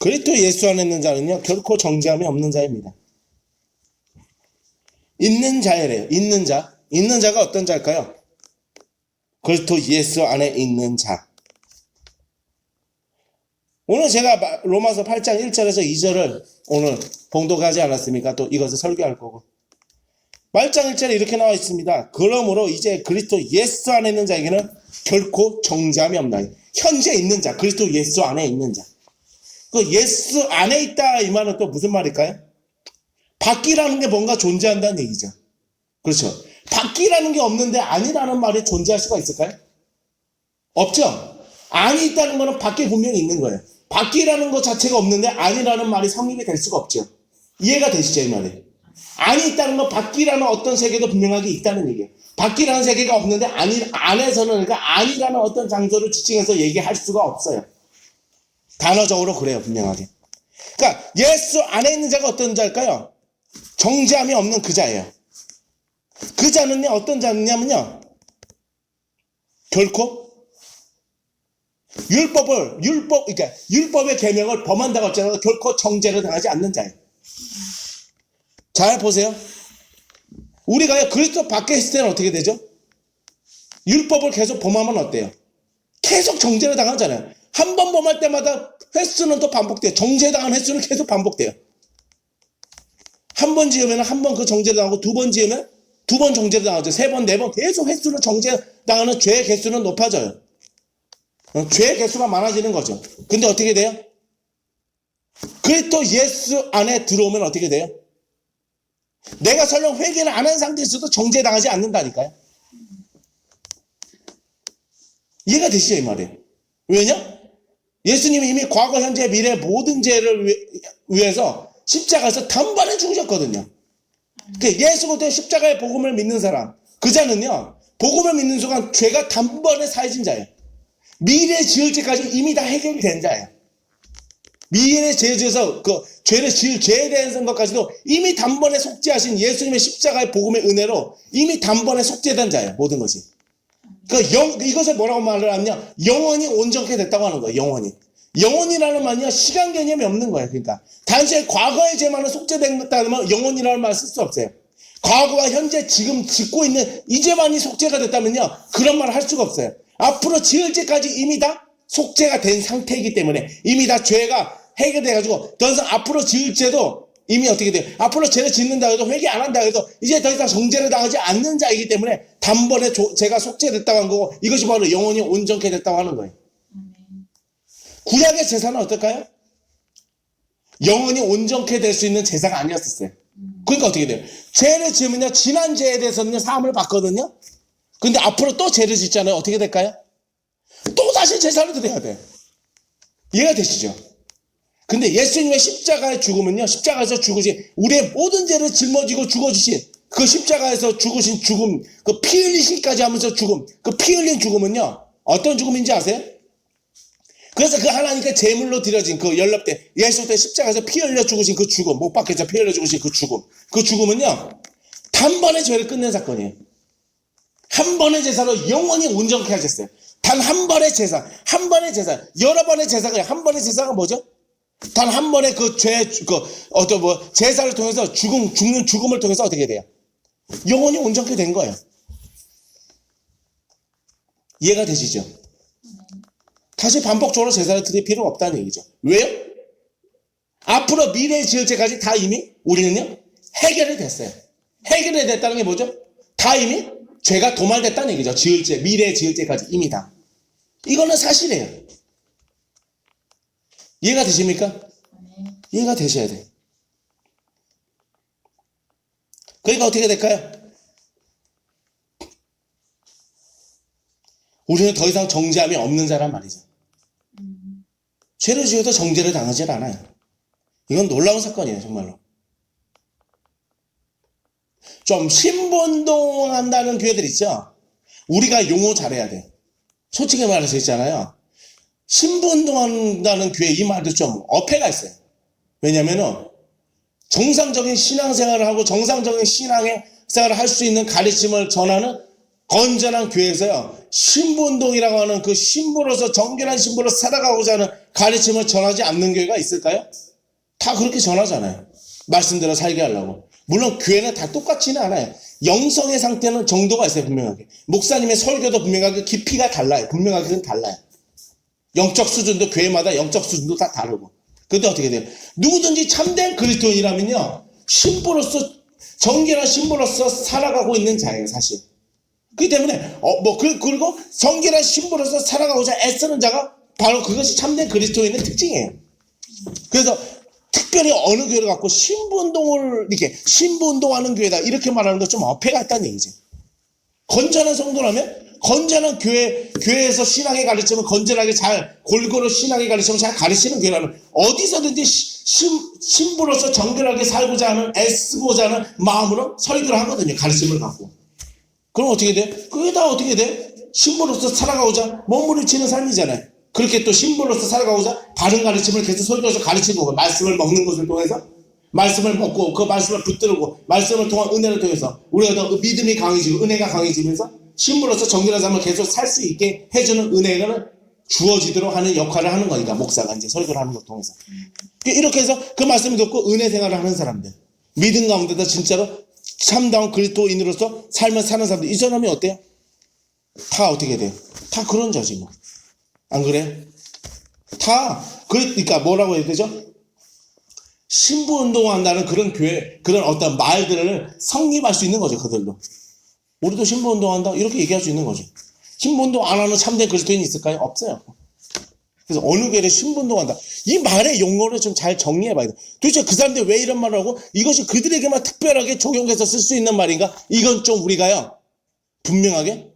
그리스도 예수 안에 있는 자는요 결코 정죄함이 없는 자입니다. 있는 자예래요. 있는 자. 있는 자가 어떤 자일까요? 그리스도 예수 안에 있는 자. 오늘 제가 로마서 8장 1절에서 2절을 오늘 봉독하지 않았습니까? 또 이것을 설교할 거고. 8장 1절에 이렇게 나와 있습니다. 그러므로 이제 그리스도 예수 안에 있는 자에게는 결코 정죄함이 없나. 현재 있는 자, 그리스도 예수 안에 있는 자. 그 예수 안에 있다 이 말은 또 무슨 말일까요? 밖이라는 게 뭔가 존재한다는 얘기죠. 그렇죠. 밖이라는 게 없는데 아니라는 말이 존재할 수가 있을까요? 없죠. 안이 있다는 거는 밖에 분명히 있는 거예요. 밖이라는 것 자체가 없는데 아니라는 말이 성립이 될 수가 없죠. 이해가 되시죠, 이 말이? 안이 있다는 건 밖이라는 어떤 세계도 분명하게 있다는 얘기예요. 밖이라는 세계가 없는데 안에서는 그러니까 아니라는 어떤 장소를 지칭해서 얘기할 수가 없어요. 단어적으로 그래요, 분명하게. 그러니까 예수 안에 있는 자가 어떤 자일까요? 정죄함이 없는 그 자예요. 그 자는요 어떤 자냐면요 결코 그러니까 율법의 계명을 범한다고 할지라도 결코 정죄를 당하지 않는 자예요. 잘 보세요. 우리가 그리스도 밖에 있을 때는 어떻게 되죠? 율법을 계속 범하면 어때요? 계속 정죄를 당하잖아요. 한 번 범할 때마다 횟수는 또 반복돼요. 정죄당한 횟수는 계속 반복돼요. 한 번 지으면 한 번 그 정죄를 당하고 두 번 지으면 두 번 정죄를 당하죠. 세 번, 네 번 계속 횟수는 정죄당하는 죄의 개수는 높아져요. 죄의 개수가 많아지는 거죠. 근데 어떻게 돼요? 그리스도 예수 안에 들어오면 어떻게 돼요? 내가 설령 회개를 안 한 상태에서도 정죄당하지 않는다니까요. 이해가 되시죠, 이 말이에요? 왜냐? 예수님이 이미 과거, 현재, 미래 모든 죄를 위해서 십자가에서 단번에 죽으셨거든요. 예수 그리스도의 십자가의 복음을 믿는 사람, 그 자는요 복음을 믿는 순간 죄가 단번에 사해진 자예요. 미래 지을 죄까지 이미 다 해결이 된 자예요. 미래 죄 지어서 그 죄를 지을 죄에 대한 것까지도 이미 단번에 속죄하신 예수님의 십자가의 복음의 은혜로 이미 단번에 속죄된 자예요. 모든 것이. 이것을 뭐라고 말을 하냐? 영원히 온전케 됐다고 하는 거예요. 영원히. 영원이라는 말은요 시간 개념이 없는 거예요. 그러니까 단순히 과거의 죄만은 속죄됐다면 영원이라는 말을 쓸 수 없어요. 과거와 현재 지금 짓고 있는 이 죄만이 속죄가 됐다면요 그런 말을 할 수가 없어요. 앞으로 지을 죄까지 이미 다 속죄가 된 상태이기 때문에 이미 다 죄가 해결돼가지고 더 이상 앞으로 지을 죄도 이미 어떻게 돼요? 앞으로 죄를 짓는다 해도 회개 안 한다 해도 이제 더 이상 정죄를 당하지 않는 자이기 때문에 단번에 죄가 속죄됐다고 한 거고 이것이 바로 영원히 온전케 됐다고 하는 거예요. 구약의 제사는 어떨까요? 영원히 온전케 될 수 있는 제사가 아니었었어요. 그러니까 어떻게 돼요? 죄를 지으면요 지난 죄에 대해서는 사함을 받거든요. 근데 앞으로 또 죄를 짓잖아요. 어떻게 될까요? 또 다시 제사를 드려야 돼요. 이해가 되시죠? 근데 예수님의 십자가의 죽음은요 십자가에서 죽으신 우리의 모든 죄를 짊어지고 죽어주신 그 십자가에서 죽으신 죽음, 그 피 흘리심까지 하면서 죽음, 그 피 흘린 죽음은요 어떤 죽음인지 아세요? 그래서 그 하나님께 제물로 드려진 그 연lap대 예수 때 십자가에서 피 흘려 죽으신 그 죽음, 못 박혀서 피 흘려 죽으신 그 죽음, 그 죽음은요 단번에 죄를 끝낸 사건이에요. 한 번의 제사로 영원히 온전케 하셨어요. 단 한 번의 제사, 한 번의 제사, 여러 번의 제사가 한 번의 제사가 뭐죠? 단 한 번의 그 죄, 제사를 통해서 죽는 죽음을 통해서 어떻게 돼요? 영원히 온전케 된 거예요. 이해가 되시죠? 다시 반복적으로 제사를 드릴 필요가 없다는 얘기죠. 왜요? 앞으로 미래의 지을 죄까지 다 이미 우리는요 해결이 됐어요. 해결이 됐다는 게 뭐죠? 다 이미 죄가 도말됐다는 얘기죠. 지을 죄, 미래의 지을 죄까지 이미 다. 이거는 사실이에요. 이해가 되십니까? 이해가 되셔야 돼요. 그러니까 어떻게 될까요? 우리는 더 이상 정죄함이 없는 자란 말이죠. 죄를 지어도 정죄를 당하지 않아요. 이건 놀라운 사건이에요, 정말로. 좀 신분운동한다는 교회들 있죠? 우리가 용어 잘해야 돼요. 솔직히 말해서 있잖아요. 신분운동한다는 교회 이 말도 좀 어폐가 있어요. 왜냐면은 정상적인 신앙생활을 하고 정상적인 신앙의 생활을 할 수 있는 가르침을 전하는 건전한 교회에서요. 신부운동이라고 하는 그 신부로서 정결한 신부로 살아가고자 하는 가르침을 전하지 않는 교회가 있을까요? 다 그렇게 전하잖아요. 말씀대로 살게 하려고. 물론 교회는 다 똑같지는 않아요. 영성의 상태는 정도가 있어요. 분명하게. 목사님의 설교도 분명하게 깊이가 달라요. 분명하게 달라요. 영적 수준도 교회마다 영적 수준도 다 다르고. 근데 어떻게 돼요? 누구든지 참된 그리스도인이라면요, 신부로서 정결한 신부로서 살아가고 있는 자예요, 사실. 그렇기 때문에 그리고 정결한 신부로서 살아가고자 애쓰는 자가 바로 그것이 참된 그리스도인의 특징이에요. 그래서 특별히 어느 교회를 갖고 신부운동을 이렇게 신부운동하는 교회다 이렇게 말하는 건 좀 어폐가 있다는 얘기지. 건전한 성도라면 건전한 교회에서 신앙의 가르침을 건전하게 잘 골고루 신앙의 가르침을 잘 가르치는 교회라면 어디서든지 신부로서 정결하게 살고자 하는 애쓰고자 하는 마음으로 설교를 하거든요. 가르침을 갖고. 그럼 어떻게 돼? 그게 다 어떻게 돼? 신부로서 살아가고자 몸부림치는 삶이잖아요. 그렇게 또 신부로서 살아가고자 바른 가르침을 계속 설교해서 가르치고 말씀을 먹는 것을 통해서 말씀을 먹고 그 말씀을 붙들고 말씀을 통한 은혜를 통해서 우리가 더 믿음이 강해지고 은혜가 강해지면서 신부로서 정결한 삶을 계속 살 수 있게 해주는 은혜가 주어지도록 하는 역할을 하는 거니까 목사가 이제 설교를 하는 것 통해서 이렇게 해서 그 말씀을 듣고 은혜 생활을 하는 사람들 믿음 가운데다 진짜로 참다운 그리스도인으로서 삶을 사는 사람들 이 사람이 어때요? 다 어떻게 돼요? 다 그런 자지 뭐. 안 그래요? 그러니까 뭐라고 해야 되죠? 신부운동한다는 그런 교회, 그런 어떤 말들을 성립할 수 있는 거죠, 그들도. 우리도 신부운동한다? 이렇게 얘기할 수 있는 거죠. 신부운동 안 하는 참된 그리스도인이 있을까요? 없어요. 그래서 어느 교회를 신부운동한다. 이 말의 용어를 좀 잘 정리해 봐야 돼. 도대체 그 사람들이 왜 이런 말을 하고 이것이 그들에게만 특별하게 적용해서 쓸 수 있는 말인가? 이건 좀 우리가요, 분명하게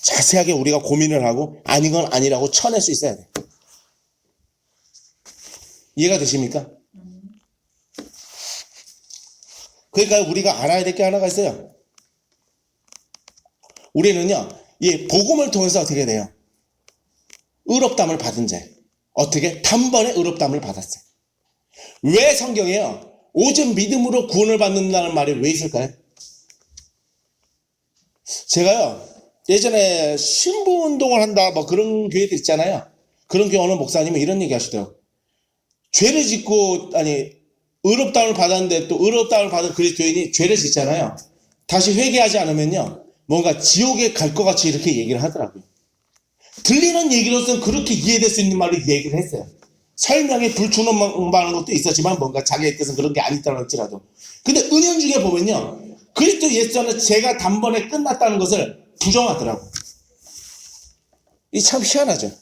자세하게 우리가 고민을 하고 아닌 건 아니라고 쳐낼 수 있어야 돼. 이해가 되십니까? 그러니까 우리가 알아야 될 게 하나가 있어요. 우리는요, 이 복음을 통해서 어떻게 돼요? 의롭다함을 받은 자. 어떻게? 단번에 의롭다함을 받았어요. 왜 성경에요? 오직 믿음으로 구원을 받는다는 말이 왜 있을까요? 제가요, 예전에 신부운동을 한다 뭐 그런 교회들 있잖아요. 그런 교회 어느 목사님은 이런 얘기 하시더라고요. 죄를 짓고 의롭다함을 받았는데 또 의롭다함을 받은 그리스도인이 죄를 짓잖아요. 다시 회개하지 않으면요, 뭔가 지옥에 갈 것 같이 이렇게 얘기를 하더라고요. 들리는 얘기로서는 그렇게 이해될 수 있는 말로 얘기를 했어요. 설명에 불충분한 것도 있었지만 뭔가 자기의 뜻은 그런 게 아니다라고 할지라도. 근데 은연중에 보면요, 그리스도 예수 안에 죄가 단번에 끝났다는 것을 부정하더라고. 이 참 희한하죠.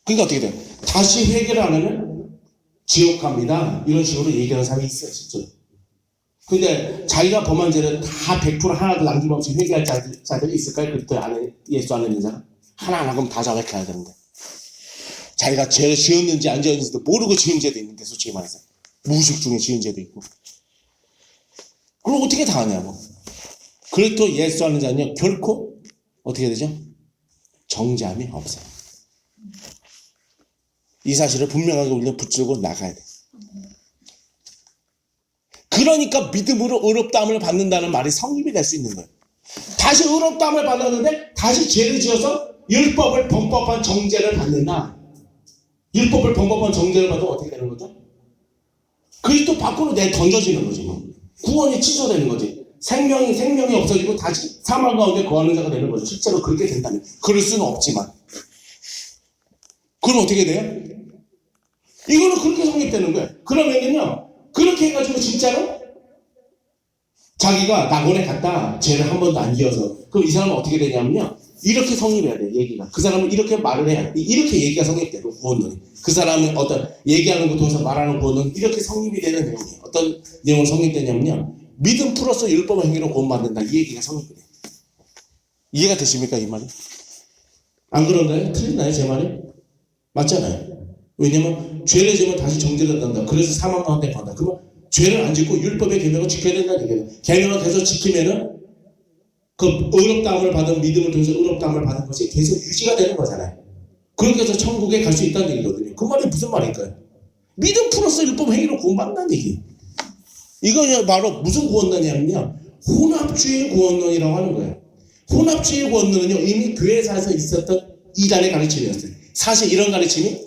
그러니까 어떻게 돼요? 다시 회개를 하면은 지옥 갑니다. 이런 식으로 얘기하는 사람이 있어요, 진짜. 근데 자기가 범한 죄를 다 100% 하나도 남김없이 회개할 자들이 있을까요? 그리스도 안에, 예수 안에 있는 자가? 하나하나 다 자백해야 되는데. 자기가 죄를 지었는지 안 지었는지도 모르고 지은 죄도 있는데, 솔직히 말해서. 무의식 중에 지은 죄도 있고. 그럼 어떻게 다 하냐고. 그리스도 예수 하는 자는요, 결코 어떻게 되죠? 정죄함이 없어요. 이 사실을 분명하게 우리는 붙들고 나가야 돼. 그러니까 믿음으로 의롭다함을 받는다는 말이 성립이 될 수 있는 거예요. 다시 의롭다함을 받았는데 다시 죄를 지어서 율법을 범법한 정죄를 받는다. 율법을 범법한 정죄를 받으면 어떻게 되는 거죠? 그리스도 밖으로 던져지는 거지. 뭐. 구원이 취소되는 거지. 생명이 없어지고 다시 사망 가운데 거하는 자가 되는 거죠. 실제로 그렇게 된다면. 그럴 수는 없지만. 그럼 어떻게 돼요? 이거는 그렇게 성립되는 거예요. 그러면은요, 그렇게 해가지고 진짜로 자기가 낙원에 갔다 죄를 한 번도 안 지어서, 그럼 이 사람은 어떻게 되냐면요, 이렇게 성립해야 돼, 얘기가. 그 사람은 이렇게 말을 해야 돼. 이렇게 얘기가 성립돼, 그 구원론이. 그 사람이 어떤 얘기하는 것 통해서 말하는 구원은 이렇게 성립이 되는 내용이에요. 어떤 내용으로 성립되냐면요, 믿음 플러스 율법 행위로 구원받는다, 이 얘기가 성립이 돼요. 이해가 되십니까, 이 말이? 안 그런가요? 틀리나요, 제 말이? 맞잖아요. 왜냐면 죄를 지으면 다시 정죄를 한다. 그래서 사망 가운데 간다. 그러면 죄를 안 짓고 율법의 계명을 지켜야 된다는 얘기예요. 계명을 계속 지키면은 그 의롭다함을 받은 믿음을 통해서 의롭다함을 받은 것이 계속 유지가 되는 거잖아요. 그렇게 해서 천국에 갈 수 있다는 얘기거든요. 그 말이 무슨 말일까요? 믿음 플러스 율법 행위로 구원받는다는 얘기. 이거 바로 무슨 구원론이냐면요, 혼합주의 구원론이라고 하는 거예요. 혼합주의 권론은요, 이미 교회사에서 있었던 이단의 가르침이었어요. 사실 이런 가르침이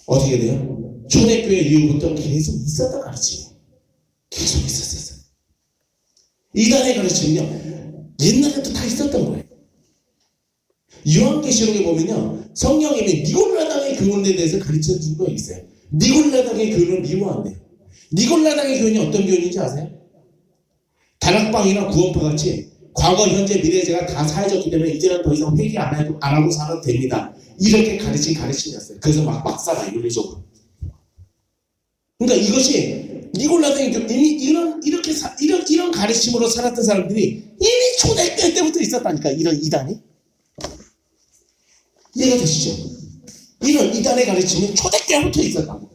어떻게 돼요? 초대교회 이후부터 계속 있었던 가르침이에요. 계속 있었어요. 이단의 가르침은요, 옛날에도 다 있었던 거예요. 요한계시록에 보면요, 성령님이 니골라당의 교훈에 대해서 가르쳐 준 거 있어요. 니골라당의 교훈을 미워한대요. 니골라당의 교훈이 어떤 교훈인지 아세요? 다락방이나 구원파 같이 과거, 현재, 미래 제가 다 사해졌기 때문에 이제는 더 이상 회개 안 하고 살아도 됩니다. 이렇게 가르친 가르침이었어요. 그래서 막 살아요, 윤리적으로. 그러니까 이것이 니골라당의 교훈, 이미 이런 가르침으로 살았던 사람들이 이미 초대교회 때부터 있었다니까, 이런 이단이. 이해가 되시죠? 이런 이단의 가르침이 초대교회부터 있었다고.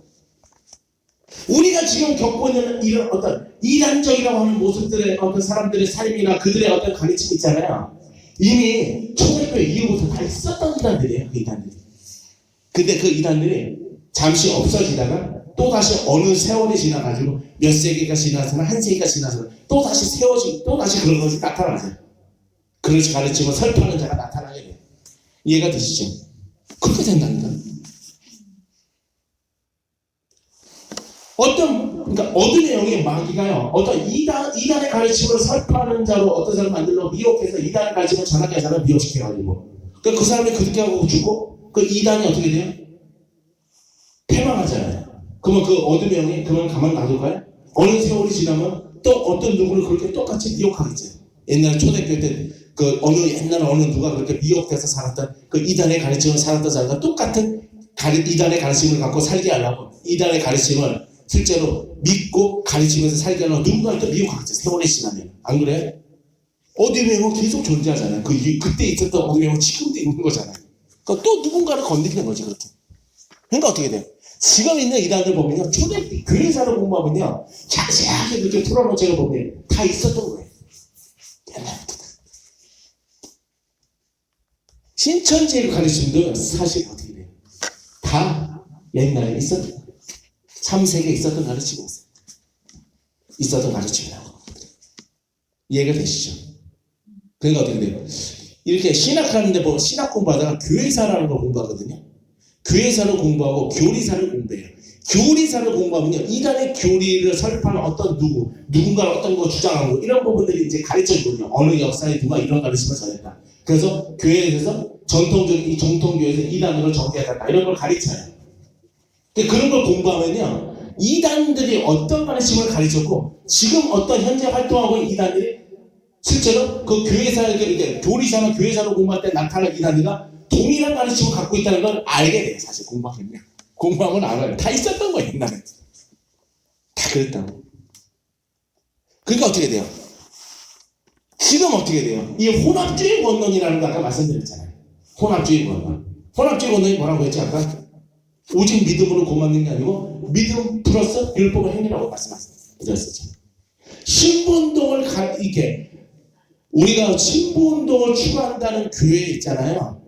우리가 지금 겪고 있는 이런 어떤 이단적이라고 하는 모습들의 어떤 사람들의 삶이나 그들의 어떤 가르침이 있잖아요. 이미 초대교회 이후부터 다 있었던 이단들이에요, 그 이단들이. 근데 그 이단들이 잠시 없어지다가 또다시 어느 세월이 지나가지고 몇 세기가 지나서나 한 세기가 지나서 또다시 세워지고 또다시 그런 것이 나타나죠. 그런 가르침을 설파하는 자가 나타나게 돼요. 이해가 되시죠? 그렇게 된다니까. 그러니까 어둠의 영의 마귀가요, 어떤 이단의 가르침을 설파하는 자로 어떤 사람을 만들려고 미혹해서 이단의 가르침을 전하게 하는 사람을 미혹시켜가지고, 그러니까 그 사람이 그렇게 하고 죽고, 그 이단이 어떻게 돼요? 패망하잖아요. 그러면 그 어둠의 영이 그만 가만 놔둘까요? 어느 세월이 지나면 또 어떤 누구를 그렇게 똑같이 미혹하겠죠. 옛날 초대교회 때 그 옛날 어느 누가 그렇게 미혹돼서 살았던 그 이단의 가르침을 살았던 사람과 똑같은 이단의 가르침을 갖고 살게 하려고, 이단의 가르침을 실제로 믿고 가르치면서 살게 하려고 누군가를 또 미혹하겠죠. 세월이 지나면. 안 그래? 어둠의 영은 계속 존재하잖아요. 그때 있었던 어둠의 영은 지금도 있는 거잖아요. 그러니까 또 누군가를 건드리는 거지, 그렇게. 그러니까 어떻게 돼요? 지금 있는 이단들 보면요, 초대 교회사를 공부하면요, 자세하게 그렇게 풀어놓은 거 보면 다 있었던 거예요. 옛날부터. 신천지의 가르침도 사실 어떻게 돼요? 다 옛날에 있었던 거예요. 3세기에 있었던 가르침이었어요. 있었던 가르침이라고. 이해가 되시죠? 그러니까 어떻게 돼요? 이렇게 신학하는데 보면 신학 공부하다가 교회사라는 걸 공부하거든요. 교회사를 공부하고 교리사를 공부해요. 교리사를 공부하면요, 이단의 교리를 설파하는 어떤 누군가를 어떤 거 주장하고 이런 부분들이 이제 가르쳐주거든요. 어느 역사에 누가 이런 가르침을 전했다. 그래서 교회에서 이 정통교회에서 이단으로 정리해야 이런 걸 가르쳐요. 근데 그런 걸 공부하면요, 이단들이 어떤 가르침을 가르쳤고 지금 어떤 현재 활동하고 있는 이단들이 실제로 그 교리사나 교회사를 공부할 때 나타나는 이단들과 동일한 가르침을 갖고 있다는 걸 알게 돼요. 사실 공부하면 알아요. 다 있었던 거예요, 옛날에. 다 그랬다고. 그러니까 어떻게 돼요? 지금 어떻게 돼요? 이 혼합주의 권론이라는 거 아까 말씀드렸잖아요. 혼합주의 권론. 혼합주의 권론이 뭐라고 했지 아까? 오직 믿음으로 구원받는 게 아니고 믿음 플러스 율법의 행위라고 말씀하셨죠. 신부운동을 이렇게 우리가 신부운동을 추구한다는 교회 있잖아요.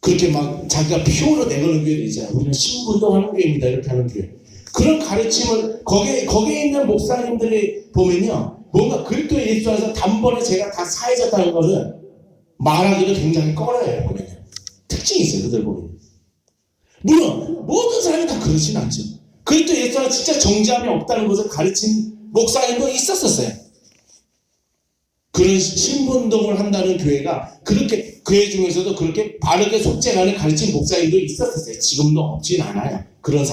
그렇게 막 자기가 피오로 내거는 교회도 있잖아요. 우리는 신부운동하는 교회입니다. 이렇게 하는 교회. 그런 가르침을 거기에 있는 목사님들이 보면요, 뭔가 그리스도 예수 안에서 단번에 제가 다 사해졌다는 것을 말하기도 굉장히 꺼려요. 보면요. 특징이 있어요. 그들 보면. 물론 모든 사람이 다 그렇진 않죠. 그리스도 예수 안에 진짜 정죄함이 없다는 것을 가르친 목사님도 있었어요. 그런 신부운동을 한다는 교회가 그렇게 교회 중에서도 그렇게 바르게 속죄하는 가르친 목사님도 있었어요. 지금도 없진 않아요. 그런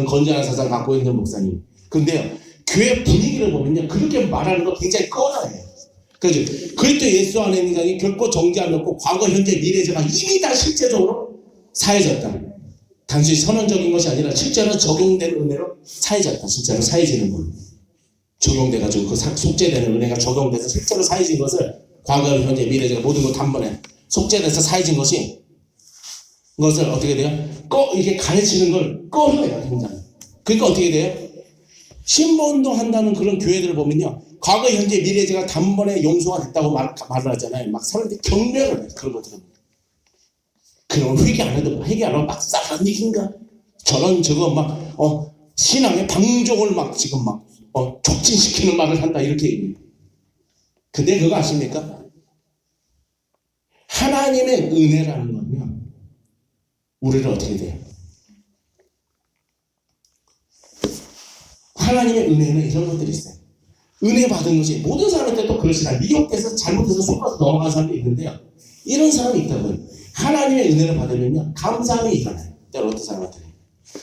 건전한 사상 갖고 있는 목사님. 근데요, 교회 분위기를 보면요, 그렇게 말하는 거 굉장히 꺼려해요. 그죠? 그리스도 예수 안에 있는 자니 결코 정죄함이 없고 과거, 현재, 미래제가 이미 다 실제적으로 사해졌다. 단순히 선언적인 것이 아니라 실제로 적용된 은혜로 사해졌다. 진짜로 사해지는 걸로. 적용돼가지고 그 속죄되는 은혜가 적용돼서 실제로 사해진 것을 과거, 현재, 미래제가 모든 것 단번에 속죄돼서 사해진 것이 것을 어떻게 돼요? 이렇게 가르치는 걸 꺼려요, 굉장히. 그러니까 어떻게 돼요? 신부운동 한다는 그런 교회들을 보면요, 과거, 현재, 미래제가 단번에 용서가 됐다고 말을 하잖아요. 막 사람들이 경멸을 해요. 그런 것들은. 그럼 회개 안 하고 막 싸한 얘기인가? 저거 막 신앙의 방종을 막 지금 막 촉진시키는 말을 한다, 이렇게 얘기해요. 근데 그거 아십니까? 하나님의 은혜라는 건요, 우리를 어떻게 돼요? 하나님의 은혜는 이런 것들이 있어요. 은혜 받은 것이 모든 사람한테 또 그러시나 미혹돼서 잘못해서 속아서 넘어간 사람도 있는데요. 이런 사람이 있다고요. 하나님의 은혜를 받으면요, 감사함이 일어나요. 때로 어떤 사람한테는.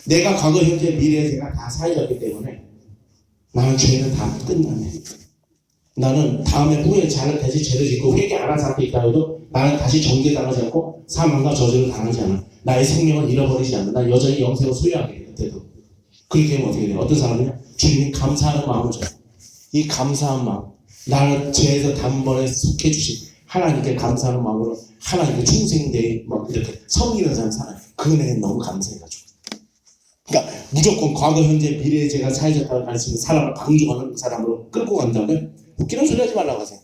내가 과거, 현재, 미래 제가 다 사해졌기 때문에 나는 죄는 다 끝나네. 나는 다음에 후에 잘을 다시 죄를 짓고 회개 안 한 사람도 있다 해도 나는 다시 정죄당하지 않고 사망과 저주를 당하지 않아. 나의 생명을 잃어버리지 않아. 난 여전히 영생을 소유하게 돼. 그때도. 그렇게 하면 어떻게 돼요? 어떤 사람은요, 주님이 감사하는 마음을 줘요. 이 감사한 마음, 나를 죄에서 단번에 속해 주신 하나님께 감사하는 마음으로 하나님께 충성되이 막 이렇게 섬기는 사람 살아요. 그 은혜는 너무 감사해가지고. 그러니까 무조건 과거, 현재, 미래에 제가 사해졌다고 가르치는 사람을 강조하는 사람으로 끌고 간다면 웃기는 소리 하지 말라고 하세요.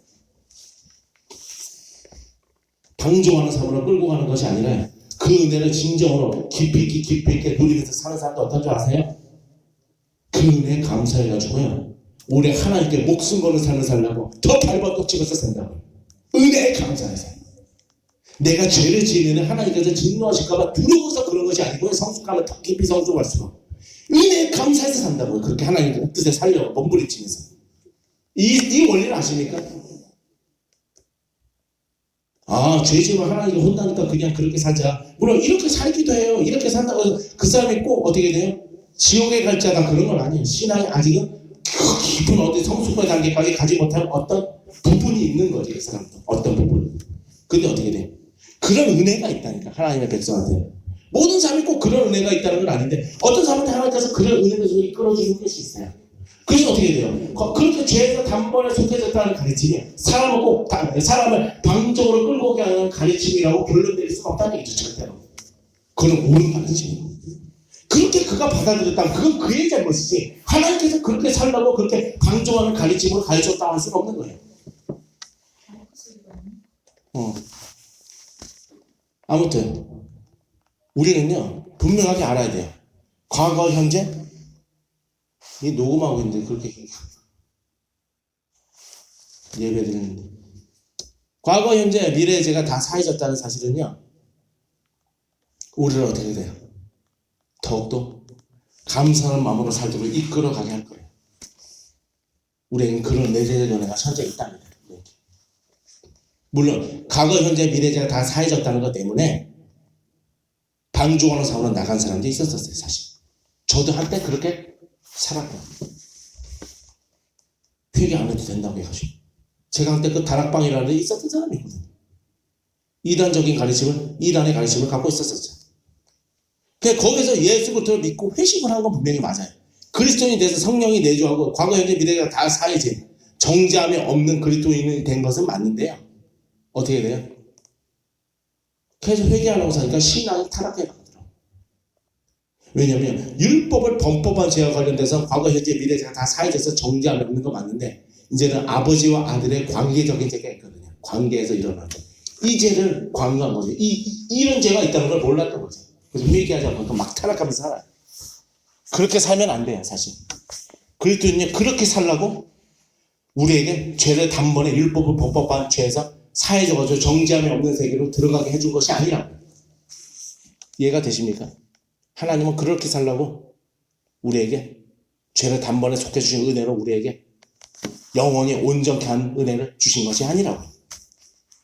방종하는 사람으로 끌고 가는 것이 아니라 그 은혜를 진정으로 깊이 있게 누리면서 사는 사람도 어떤 줄 아세요? 그 은혜에 감사해가지고요, 올해 하나님께 목숨 거는 삶을 살려고 더 발버둥 찍어서 산다고요. 은혜에 감사해서. 내가 죄를 지으면 하나님께서 진노하실까봐 두려워서 그런 것이 아니고요, 성숙하면 더 깊이 성숙할수록 은혜에 감사해서 산다고요. 그렇게 하나님의 뜻에 살려고 몸부림치면서. 이 원리를 아십니까? 아, 죄 지으면 하나님이 혼나니까 그냥 그렇게 살자. 물론 이렇게 살기도 해요. 이렇게 산다고 해서 그 사람이 꼭 어떻게 돼요? 지옥에 갈 자다, 그런 건 아니에요. 신앙이 아직은 그 깊은 어디 성숙의 단계까지 가지 못한 어떤 부분이 있는 거지, 그 사람도. 어떤 부분. 근데 어떻게 돼? 그런 은혜가 있다니까, 하나님의 백성한테. 모든 사람이 꼭 그런 은혜가 있다는 건 아닌데, 어떤 사람한테 하나님께서 그런 은혜를 이끌어주는 것이 있어요. 그래서 어떻게 돼요? 그렇게 죄에서 단번에 속해졌다는 가르침이 사람을 꼭, 사람을 방적으로 끌고 가는 가르침이라고 결론 내릴 수는 없다는 얘기죠, 절대로. 그건 옳은 가르침이에요. 그렇게 그가 받아들였다면 그건 그의 잘못이지, 하나님께서 그렇게 살라고 그렇게 강조하는 가르침으로 가르쳤다고 할 수는 없는 거예요. 아무튼 우리는요, 분명하게 알아야 돼요. 과거, 현재, 이 녹음하고 있는데 그렇게 예배 드리는데, 과거, 현재, 미래 제가 다 사해졌다는 사실은요, 우리를 어떻게 돼요? 더욱더 감사하는 마음으로 살도록 이끌어가게 할 거예요. 우리에겐 그런 내재적 은혜가 현재 있답니다. 물론 과거, 현재, 미래 제가 다 사해졌다는 것 때문에 방종하는 사고로 나간 사람도 있었어요. 사실 저도 한때 그렇게 살았고, 회개 안 해도 된다고 해가지고 제가 한때 그 다락방이라는 데 있었던 사람이거든요. 이단의 가르침을 갖고 있었었죠. 거기서 예수부터 믿고 회심을 한 건 분명히 맞아요. 그리스도인이 돼서 성령이 내주하고 과거, 현재, 미래가 다 사해진 정죄함이 없는 그리스도인이 된 것은 맞는데요, 어떻게 돼요? 계속 회개하려고 사니까 신앙이 타락해가더라고요. 왜냐하면 율법을 범법한 죄와 관련돼서 과거, 현재, 미래 제가 다 사해져서 정죄함이 없는 거 맞는데, 이제는 아버지와 아들의 관계적인 죄가 있거든요. 관계에서 일어나는 이 죄를 관계한 거죠. 이런 죄가 있다는 걸 몰랐던 거죠. 그래서 회개하지 않고 막 타락하면서 살아요. 그렇게 살면 안 돼요, 사실. 그리스도인이 그렇게 살라고 우리에게 죄를 단번에 율법을 범법한 죄에서 사해져가지고 정죄함이 없는 세계로 들어가게 해준 것이 아니라고. 이해가 되십니까? 하나님은 그렇게 살라고 우리에게 죄를 단번에 속해 주신 은혜로 우리에게 영원히 온전케 한 은혜를 주신 것이 아니라고.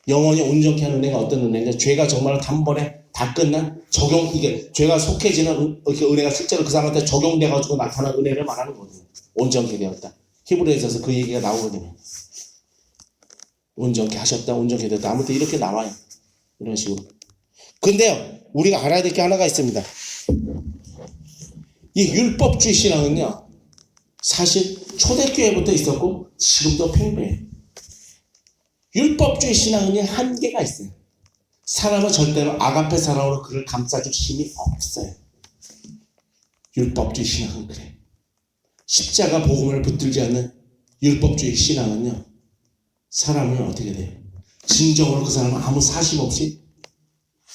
영원히 온전케 한 은혜가 어떤 은혜인데, 죄가 정말 단번에 다 끝난 이게 죄가 속해지는 이렇게 은혜가 실제로 그 사람한테 적용돼가지고 나타난 은혜를 말하는 거거든요. 온전케 되었다. 히브리서에서 그 얘기가 나오거든요. 온전케 하셨다, 온전케 되었다. 아무튼 이렇게 나와요. 이런 식으로. 근데요, 우리가 알아야 될 게 하나가 있습니다. 이 율법주의 신앙은요, 사실 초대교회부터 있었고 지금도 팽배해요. 율법주의 신앙은 한계가 있어요. 사람은 절대로 아가페 사랑으로 그를 감싸줄 힘이 없어요. 율법주의 신앙은 그래. 십자가 복음을 붙들지 않는 율법주의 신앙은요, 사람을 어떻게 돼요? 진정으로 그 사람은 아무 사심 없이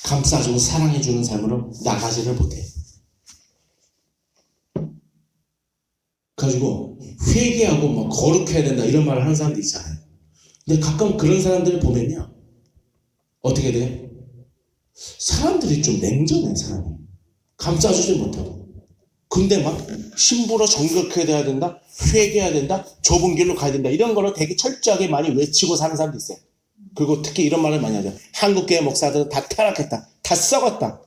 감싸주고 사랑해주는 삶으로 나가지를 못해요. 가지고 회개하고 뭐 거룩해야 된다 이런 말을 하는 사람도 있잖아요. 근데 가끔 그런 사람들을 보면요. 어떻게 돼요? 사람들이 좀 냉정해, 사람이. 감싸주지 못하고. 근데 막 신부로 정결해야 된다, 회개해야 된다, 좁은 길로 가야 된다, 이런 거를 되게 철저하게 많이 외치고 사는 사람도 있어요. 그리고 특히 이런 말을 많이 하죠. 한국교회 목사들은 다 타락했다, 다 썩었다,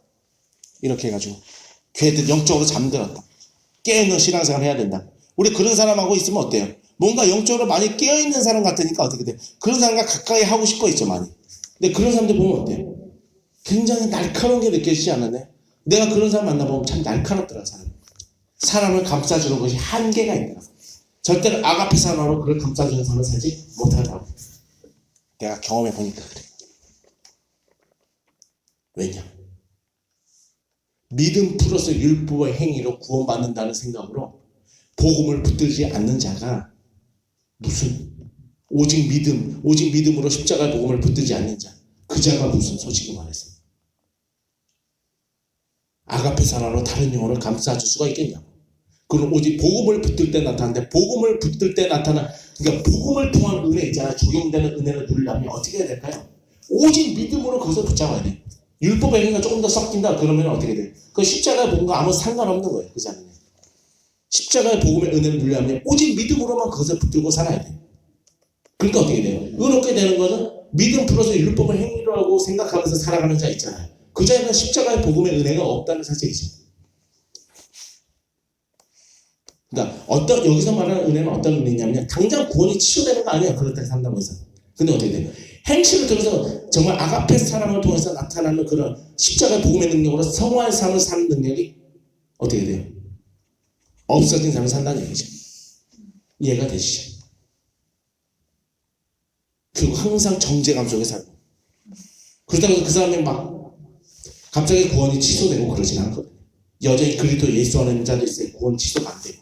이렇게 해가지고 교회들 영적으로 잠들었다, 깨어있는 신앙생활을 해야 된다. 우리 그런 사람하고 있으면 어때요? 뭔가 영적으로 많이 깨어있는 사람 같으니까 어떻게 돼요? 그런 사람과 가까이 하고 싶어 있죠, 많이. 근데 그런 사람들 보면 어때요? 굉장히 날카로운 게 느껴지지 않았네? 내가 그런 사람 만나보면 참 날카롭더라, 사람을 감싸주는 것이 한계가 있더라고. 절대로 아가페 사람으로 그걸 감싸주는 사람은 살지 못하더라고. 내가 경험해 보니까 그래. 왜냐? 믿음 플러스 율법의 행위로 구원받는다는 생각으로 복음을 붙들지 않는 자가 무슨 오직 믿음으로 십자가의 복음을 붙들지 않는 자, 그 자가 무슨, 솔직히 말해서 아가페 사랑으로 다른 영혼을 감싸줄 수가 있겠냐고. 그건 오직 복음을 붙들 때 나타나는데, 복음을 붙들 때 나타나, 그러니까 복음을 통한 은혜 있잖아요. 적용되는 은혜를 누리려면 어떻게 해야 될까요? 오직 믿음으로 거기서 붙잡아야 돼. 율법의 행위가 조금 더 섞인다 그러면 어떻게 돼? 그 십자가의 복음과 아무 상관없는 거예요, 그 자리는. 십자가의 복음의 은혜를 누리려면 오직 믿음으로만 거기서 붙들고 살아야 돼. 그러니까 어떻게 돼요? 의롭게 되는 것은 믿음 플러스 율법의 행위라고 생각하면서 살아가는 자 있잖아요. 그 자에는 십자가의 복음의 은혜가 없다는 사실이죠. 그러니까 여기서 말하는 은혜는 어떤 은혜냐면 당장 구원이 치유되는 거 아니에요. 그렇다고 산다고 해서. 근데 어떻게 돼요? 행실을 통해서 정말 아가페 사랑을 통해서 나타나는 그런 십자가의 복음의 능력으로 성화의 삶을 사는 능력이 어떻게 돼요? 없어진 삶을 산다는 얘기죠. 이해가 되시죠? 그리고 항상 정죄감 속에 살고. 그렇다고 해서 그 사람이 막 갑자기 구원이 취소되고 그러진 않거든요. 여전히 그리스도 예수 안에 있는 자도 있어요. 구원 취소가 안 되고.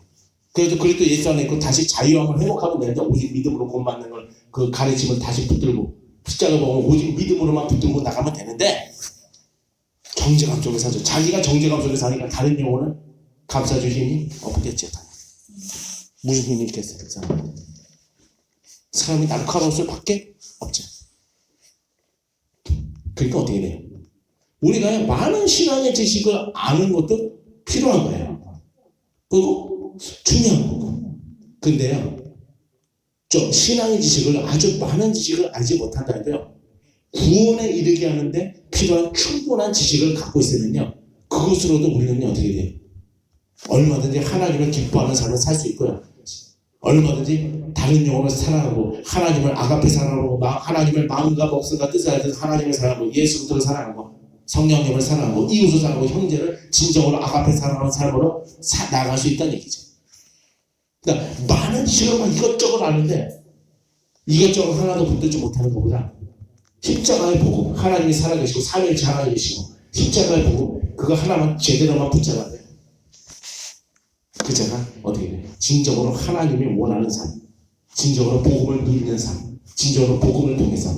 그래도 그리스도 예수 안에 있고 다시 자유함을 회복하면 되는데, 오직 믿음으로 구원받는 걸, 그 가르침을 다시 붙들고 십자가 보면 오직 믿음으로만 붙들고 나가면 되는데, 정죄감 속에 사죠. 자기가 정죄감 속에 사니까 다른 영혼을 감싸줄 힘이 없겠죠. 무슨 힘이 있겠어요, 그 사람. 사람이 날카로울 수밖에 없죠. 그러니까 어떻게 돼요? 우리가 많은 신앙의 지식을 아는 것도 필요한 거예요. 그리고 중요한 거고. 근데요, 좀 신앙의 지식을, 아주 많은 지식을 알지 못한다 해도요, 구원에 이르게 하는데 필요한 충분한 지식을 갖고 있으면요, 그것으로도 우리는 어떻게 돼요? 얼마든지 하나님을 기뻐하는 삶을 살 수 있고요, 얼마든지 다른 영혼을 사랑하고, 하나님을 아가페 사랑하고, 하나님을 마음과 목숨과 뜻을 알듯 하나님을 사랑하고, 예수 그리스도를 사랑하고, 성령님을 사랑하고, 이웃을 사랑하고, 형제를 진정으로 아가페 사랑하는 삶으로 나아갈 수 있다는 얘기죠. 그러니까 많은 지식을 이것저것 아는데 이것저것 하나도 붙들지 못하는 것보다 십자가의 복음, 하나님이 살아계시고 삼위일체 하나님이시고 십자가의 복음, 그거 하나만 제대로만 붙잡아야 돼요. 그 자가 어떻게 돼요? 진정으로 하나님이 원하는 삶, 진정으로 복음을 누리는 삶, 진정으로 복음을 통해서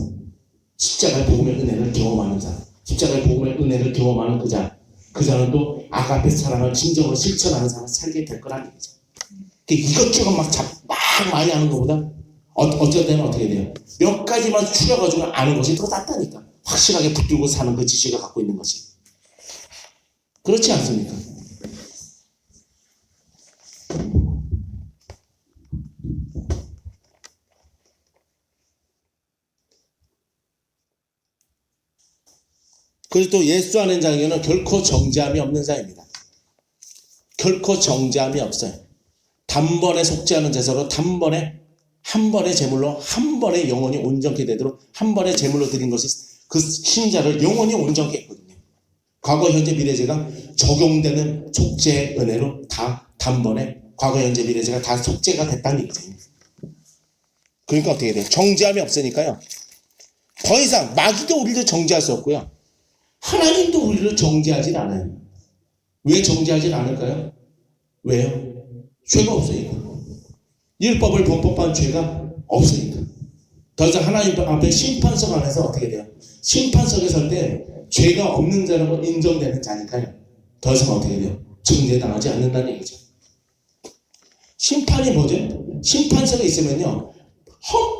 십자가의 복음의 은혜를 경험하는 삶, 십자가의 복음의 은혜를 경험하는 그 자는 또 아가페 사랑을 진정으로 실천하는 삶을 살게 될 거라는 얘기죠. 이것저것 막 많이 아는 것보다 어쩔 때는 어떻게 돼요? 몇 가지만 추려가지고 아는 것이 더 낫다니까. 확실하게 붙들고 사는 그 지식을 갖고 있는 것이. 그렇지 않습니까? 그리고 또 예수 안에 자에게는 결코 정죄함이 없는 자입니다. 결코 정죄함이 없어요. 단번에 속죄하는 제사로 한 번의 제물로 한 번에 영원히 온전케 되도록 한 번의 제물로 드린 것이 그 신자를 영원히 온전케 했거든요. 과거 현재 미래제가 적용되는 속죄의 은혜로 다 단번에 과거 현재 미래제가 다 속죄가 됐다는 얘기죠. 그러니까 어떻게 돼요? 정죄함이 없으니까요, 더 이상 마귀도 우리를 정죄할 수 없고요, 하나님도 우리를 정죄하진 않아요. 왜 정죄하진 않을까요? 왜요? 죄가 없으니까. 율법을 범법한 죄가 없으니까. 더 이상 하나님 앞에 심판석 안에서 어떻게 돼요? 심판석에 설 때 죄가 없는 자라고 인정되는 자니까요, 더 이상 어떻게 돼요? 정죄당하지 않는다는 얘기죠. 심판이 뭐죠? 심판석에 있으면요,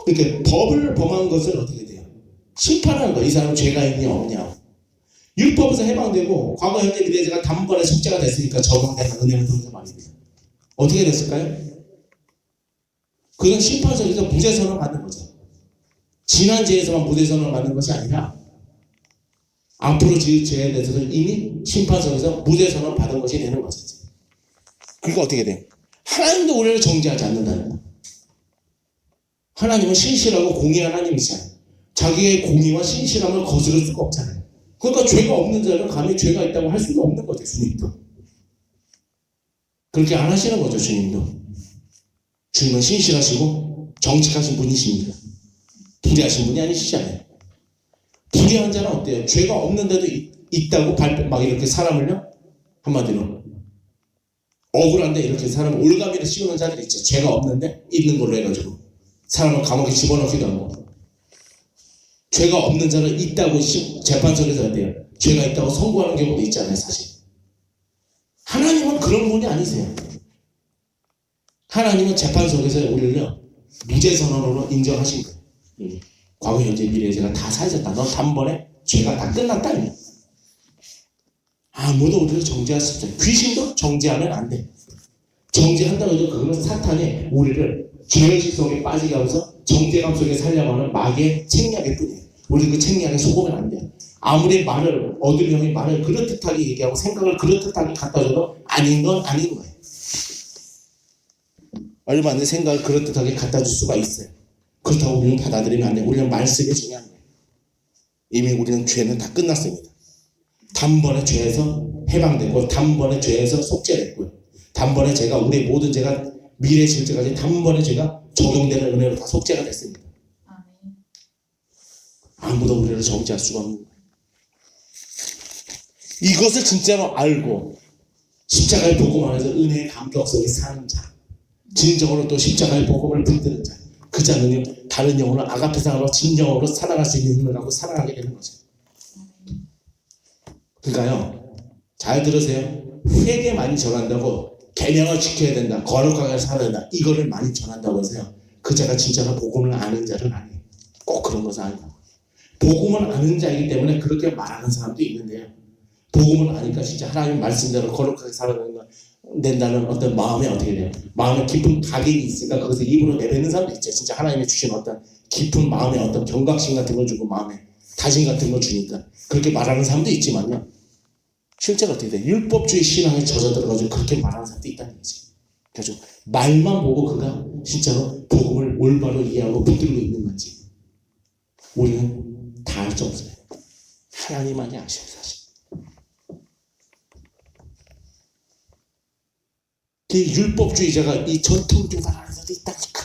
이렇게 법을 범한 것을 어떻게 돼요? 심판하는 거예요. 이 사람은 죄가 있냐 없냐. 율법에서 해방되고 과거 현재 미래 제가 단번에 속죄가 됐으니까 적용되는 은혜를 통해서 말이 돼요. 어떻게 됐을까요? 그건 심판석에서 무죄선을 받는 거죠. 지난 죄에서만 무죄선을 받는 것이 아니라 앞으로 지을 죄에 대해서는 이미 심판석에서 무죄선을 받은 것이 되는 거죠. 그러니까 어떻게 돼요? 하나님도 우리를 정죄하지 않는다는 거예요. 하나님은 신실하고 공의한 하나님이잖아요. 자기의 공의와 신실함을 거스를 수가 없잖아요. 그러니까 죄가 없는 자는 감히 죄가 있다고 할 수가 없는 거죠. 주님도. 그렇게 안 하시는 거죠. 주님도. 주님은 신실하시고 정직하신 분이십니다. 불의하신 분이 아니시잖아요. 불의한 자는 어때요? 죄가 없는데도 있다고 막 이렇게 사람을요? 한마디로 억울한데 이렇게 사람을 올가미를 씌우는 자들이 있죠. 죄가 없는데 있는 걸로 해가지고 사람을 감옥에 집어넣기도 하고. 죄가 없는 자는 있다고 재판소에서 어때요? 죄가 있다고 선고하는 경우도 있잖아요. 사실 하나님은 그런 분이 아니세요. 하나님은 재판소에서 우리를요 무죄 선언으로 인정하신 거예요. 과거 현재 미래 제가 다 사해졌다. 너 단번에 죄가 다 끝났다. 아무도 우리를 정죄할 수 없어요. 귀신도 정죄하면 안 돼. 정죄한다고 해도 그거는 사탄이 우리를 죄의식 속에 빠지게 하면서 정죄감 속에 살려고 하는 마귀의 책략일 뿐이에요. 우리 그 책략에 속으면 안 돼요. 아무리 말을 어둠형이 말을 그럴듯하게 얘기하고 생각을 그럴듯하게 갖다 줘도 아닌 건 아닌 거예요. 얼마 안 된 생각을 그럴듯하게 갖다 줄 수가 있어요. 그렇다고 우리는 받아들이면 안 돼요. 우리는 말씀이 중요한 거예요. 이미 우리는 죄는 다 끝났습니다. 단번에 죄에서 해방됐고 단번에 죄에서 속죄됐고요. 단번에 제가 우리의 모든 죄가 미래 질 때까지 단번에 죄가 적용되는 은혜로 다 속죄가 됐습니다. 아무도 우리를 정죄할 수가 없는 거예요. 이것을 진짜로 알고 십자가의 복음 안에서 은혜의 감격 속에 사는 자, 진정으로 또 십자가의 복음을 붙드는 자, 그 자는 다른 영혼을 아가페상으로 진정으로 사랑할 수 있는 힘을 갖고 사랑하게 되는 거죠. 그러니까요, 잘 들으세요. 회개 많이 전한다고 계명을 지켜야 된다, 거룩하게 살아야 된다, 이거를 많이 전한다고 해서요 그 자가 진짜로 복음을 아는 자는 아니에요. 꼭 그런 것은 아니고 복음을 아는 자이기 때문에 그렇게 말하는 사람도 있는데요, 복음을 아니까 진짜 하나님 말씀대로 거룩하게 살아야 된다는 어떤 마음에 어떻게 돼요? 마음에 깊은 각인이 있으니까 거기서 입으로 내뱉는 사람도 있죠. 진짜 하나님이 주신 어떤 깊은 마음에 어떤 경각심 같은 걸 주고 마음에 다짐 같은 걸 주니까 그렇게 말하는 사람도 있지만요, 실제로 어떻게 돼요? 율법주의 신앙에 젖어들어가지고 그렇게 말하는 사람도 있다는 거지. 그래서 말만 보고 그가 진짜로 복음을 올바로 이해하고 붙들고 있는 건지 우리는 다 알 수 없어요. 하나님만이 아셔요. 사실 그 율법주의자가 이 전통교단 안에서도 있다니까.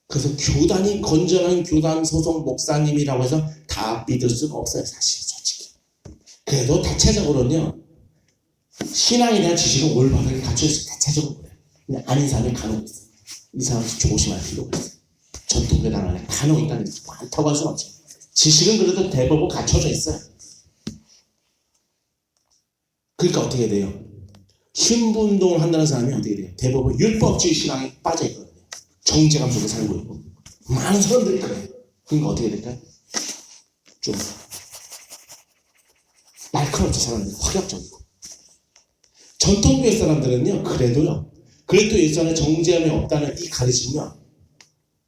그래서 교단이 건전한 교단 소속 목사님이라고 해서 다 믿을 수는 없어요. 사실 솔직히. 그래도 대체적으로는요, 신앙에 대한 지식은 올바르게 갖춰있어요. 대체적으로 그래요. 근데 아닌 사람이 간혹 있어요. 이 사람 조심할 필요가 있어요. 전통교단 안에 간혹 있다는 게 많다고 할 수는 없죠. 지식은 그래도 대부분 갖춰져 있어요. 그러니까 어떻게 돼요? 신분운동을 한다는 사람이 어떻게 돼요? 대부분 율법주의 신앙에 빠져있거든요. 정죄감 속에 살고 있고 많은 사람들이 그래요. 그러니까 어떻게 될까요? 좀 날카롭죠. 사람들이 확약적이고. 전통교회 사람들은요 그래도 예전에 정죄함이 없다는 이 가르침은요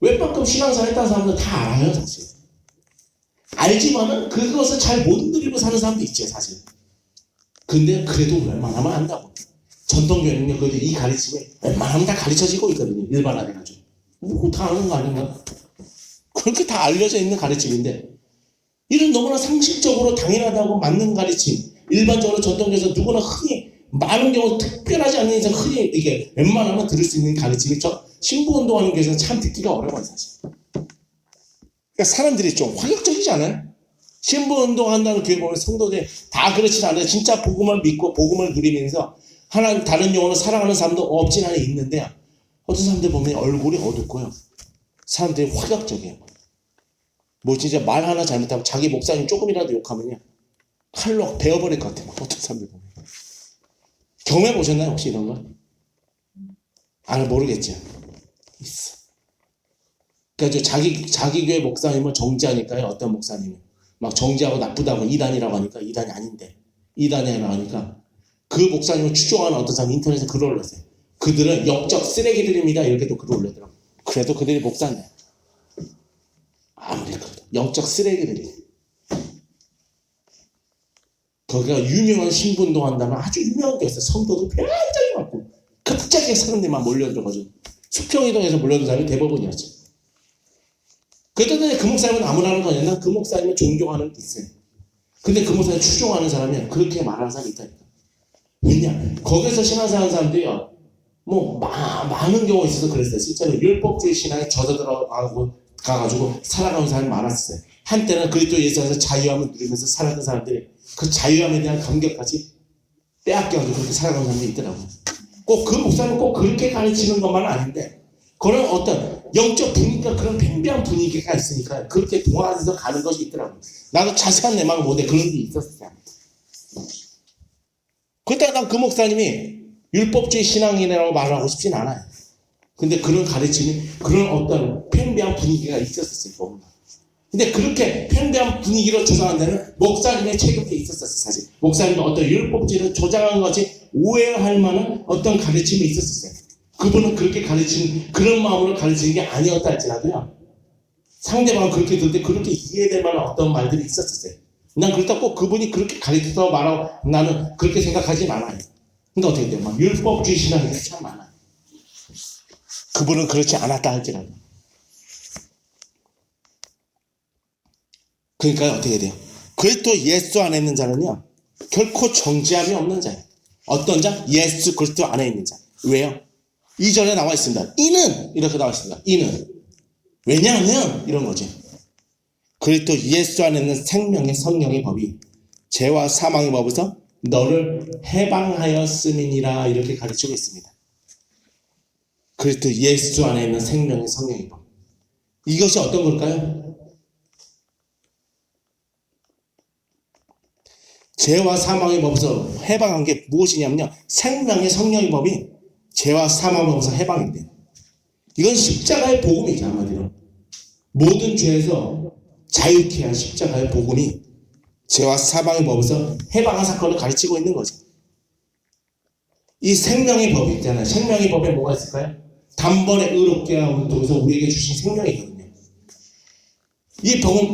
웬만큼 신앙생활 했다는 사람들 다 알아요. 사실 알지만은 그것을 잘 못 누리고 사는 사람도 있죠. 사실. 근데 그래도 웬만하면 안다고. 전통교회는요 그래도 이 가르침에 웬만하면 다 가르쳐지고 있거든요. 일반화돼가지고 뭐 다 아는 거 아닌가? 그렇게 다 알려져 있는 가르침인데 이런 너무나 상식적으로 당연하다고 맞는 가르침, 일반적으로 전통교회에서 누구나 흔히 많은 경우 특별하지 않는 이상 흔히 이게 웬만하면 들을 수 있는 가르침이 신부운동하는 교회에서는 참 듣기가 어려워요. 사실. 그러니까 사람들이 좀 화격적이지 않아요? 신부운동한다는 교회 보면 성도들 다 그렇진 않아요. 진짜 복음을 믿고 복음을 누리면서 하나님 다른 영혼을 사랑하는 사람도 없진 않아 있는데 어떤 사람들 보면 얼굴이 어둡고요. 사람들이 화격적이에요. 뭐 진짜 말 하나 잘못하면 자기 목사님 조금이라도 욕하면요 칼로 베어버릴 것 같아요. 어떤 사람들 보면. 경험해 보셨나요? 혹시 이런 거? 아 모르겠죠. 있어. 그러니까 자기 교회 목사님을 정죄하니까요. 어떤 목사님이 막 정죄하고 나쁘다고 이단이라고 하니까 이단이 아닌데 이단이라고 하니까 그 목사님을 추종하는 어떤 사람이 인터넷에 글을 올렸어요. 그들은 영적 쓰레기들입니다. 이렇게 또 글을 올리더라고. 그래도 그들이 목사인데 아무리 그래도 영적 쓰레기들이. 거기가 유명한 신분도 한다면 아주 유명한 게 있어요. 성도도 굉장히 많고 갑자기 사람들만 몰려들어가지고 수평이동에서 몰려든 사람이 대부분이었죠. 그랬더니 그 목사님은 아무나는 거 아니야. 그 목사님을 존경하는 게 있어요. 근데 그 목사님 추종하는 사람이 그렇게 말하는 사람이 있다니까. 왜냐? 거기서 신앙생활 하는 사람들이요. 뭐 많은 경우가 있어서 그랬어요. 실제로 율법주의 신앙에 젖어 들어가가지고 살아가는 사람이 많았어요. 한때는 그리스도 예수 안에서 자유함을 누리면서 살아가는 사람들이 그 자유함에 대한 감격까지 빼앗겨가지고 그렇게 살아가는 사람들이 있더라고요. 꼭 그 목사님은 꼭 그렇게 가르치는 것만은 아닌데 그런 어떤 영적 분위기가 그런 팽배한 분위기가 있으니까 그렇게 동화해서 가는 것이 있더라고요. 나도 자세한 내막을 못해 그런 게 있었어요. 그때 난 그 목사님이 율법주의 신앙이라고 말을 하고 싶진 않아요. 근데 그런 가르침이 그런 어떤 팽배한 분위기가 있었어요. 보면. 근데 그렇게 팽배한 분위기로 조장한 데는 목사님의 책임이 있었어요. 사실 목사님도 어떤 율법주의를 조장한 것이 오해할 만한 어떤 가르침이 있었어요. 그분은 그렇게 가르치는 그런 마음으로 가르치는 게 아니었다 할지라도요. 상대방은 그렇게 들을 때 그렇게 이해될 만한 어떤 말들이 있었어요. 난 그렇다고 꼭 그분이 그렇게 가르쳐서 말하고 나는 그렇게 생각하진 않아요. 근데 어떻게 돼요? 막 율법주의 신앙이 참 많아요. 그분은 그렇지 않았다 할지라도. 그러니까 어떻게 돼요? 그리스도 예수 안에 있는 자는요. 결코 정죄함이 없는 자예요. 어떤 자? 예수 그리스도 안에 있는 자. 왜요? 2절에 나와 있습니다. 이는 이렇게 나와 있습니다. 이는 왜냐하면 이런 거죠. 그리스도 예수 안에 있는 생명의 성령의 법이 죄와 사망의 법에서 너를 해방하였음이니라 이렇게 가르치고 있습니다. 그리스도 예수 안에 있는 생명의 성령의 법. 이것이 어떤 걸까요? 죄와 사망의 법에서 해방한 게 무엇이냐면요. 생명의 성령의 법이 죄와 사망의 법에서 해방인데 이건 십자가의 복음이죠. 한마디로. 모든 죄에서 자유케 한 십자가의 복음이 죄와 사망의 법에서 해방한 사건을 가르치고 있는 거죠. 이 생명의 법이 있잖아요. 생명의 법에 뭐가 있을까요? 단번에 의롭게 함을 통해서 우리에게 주신 생명이거든요.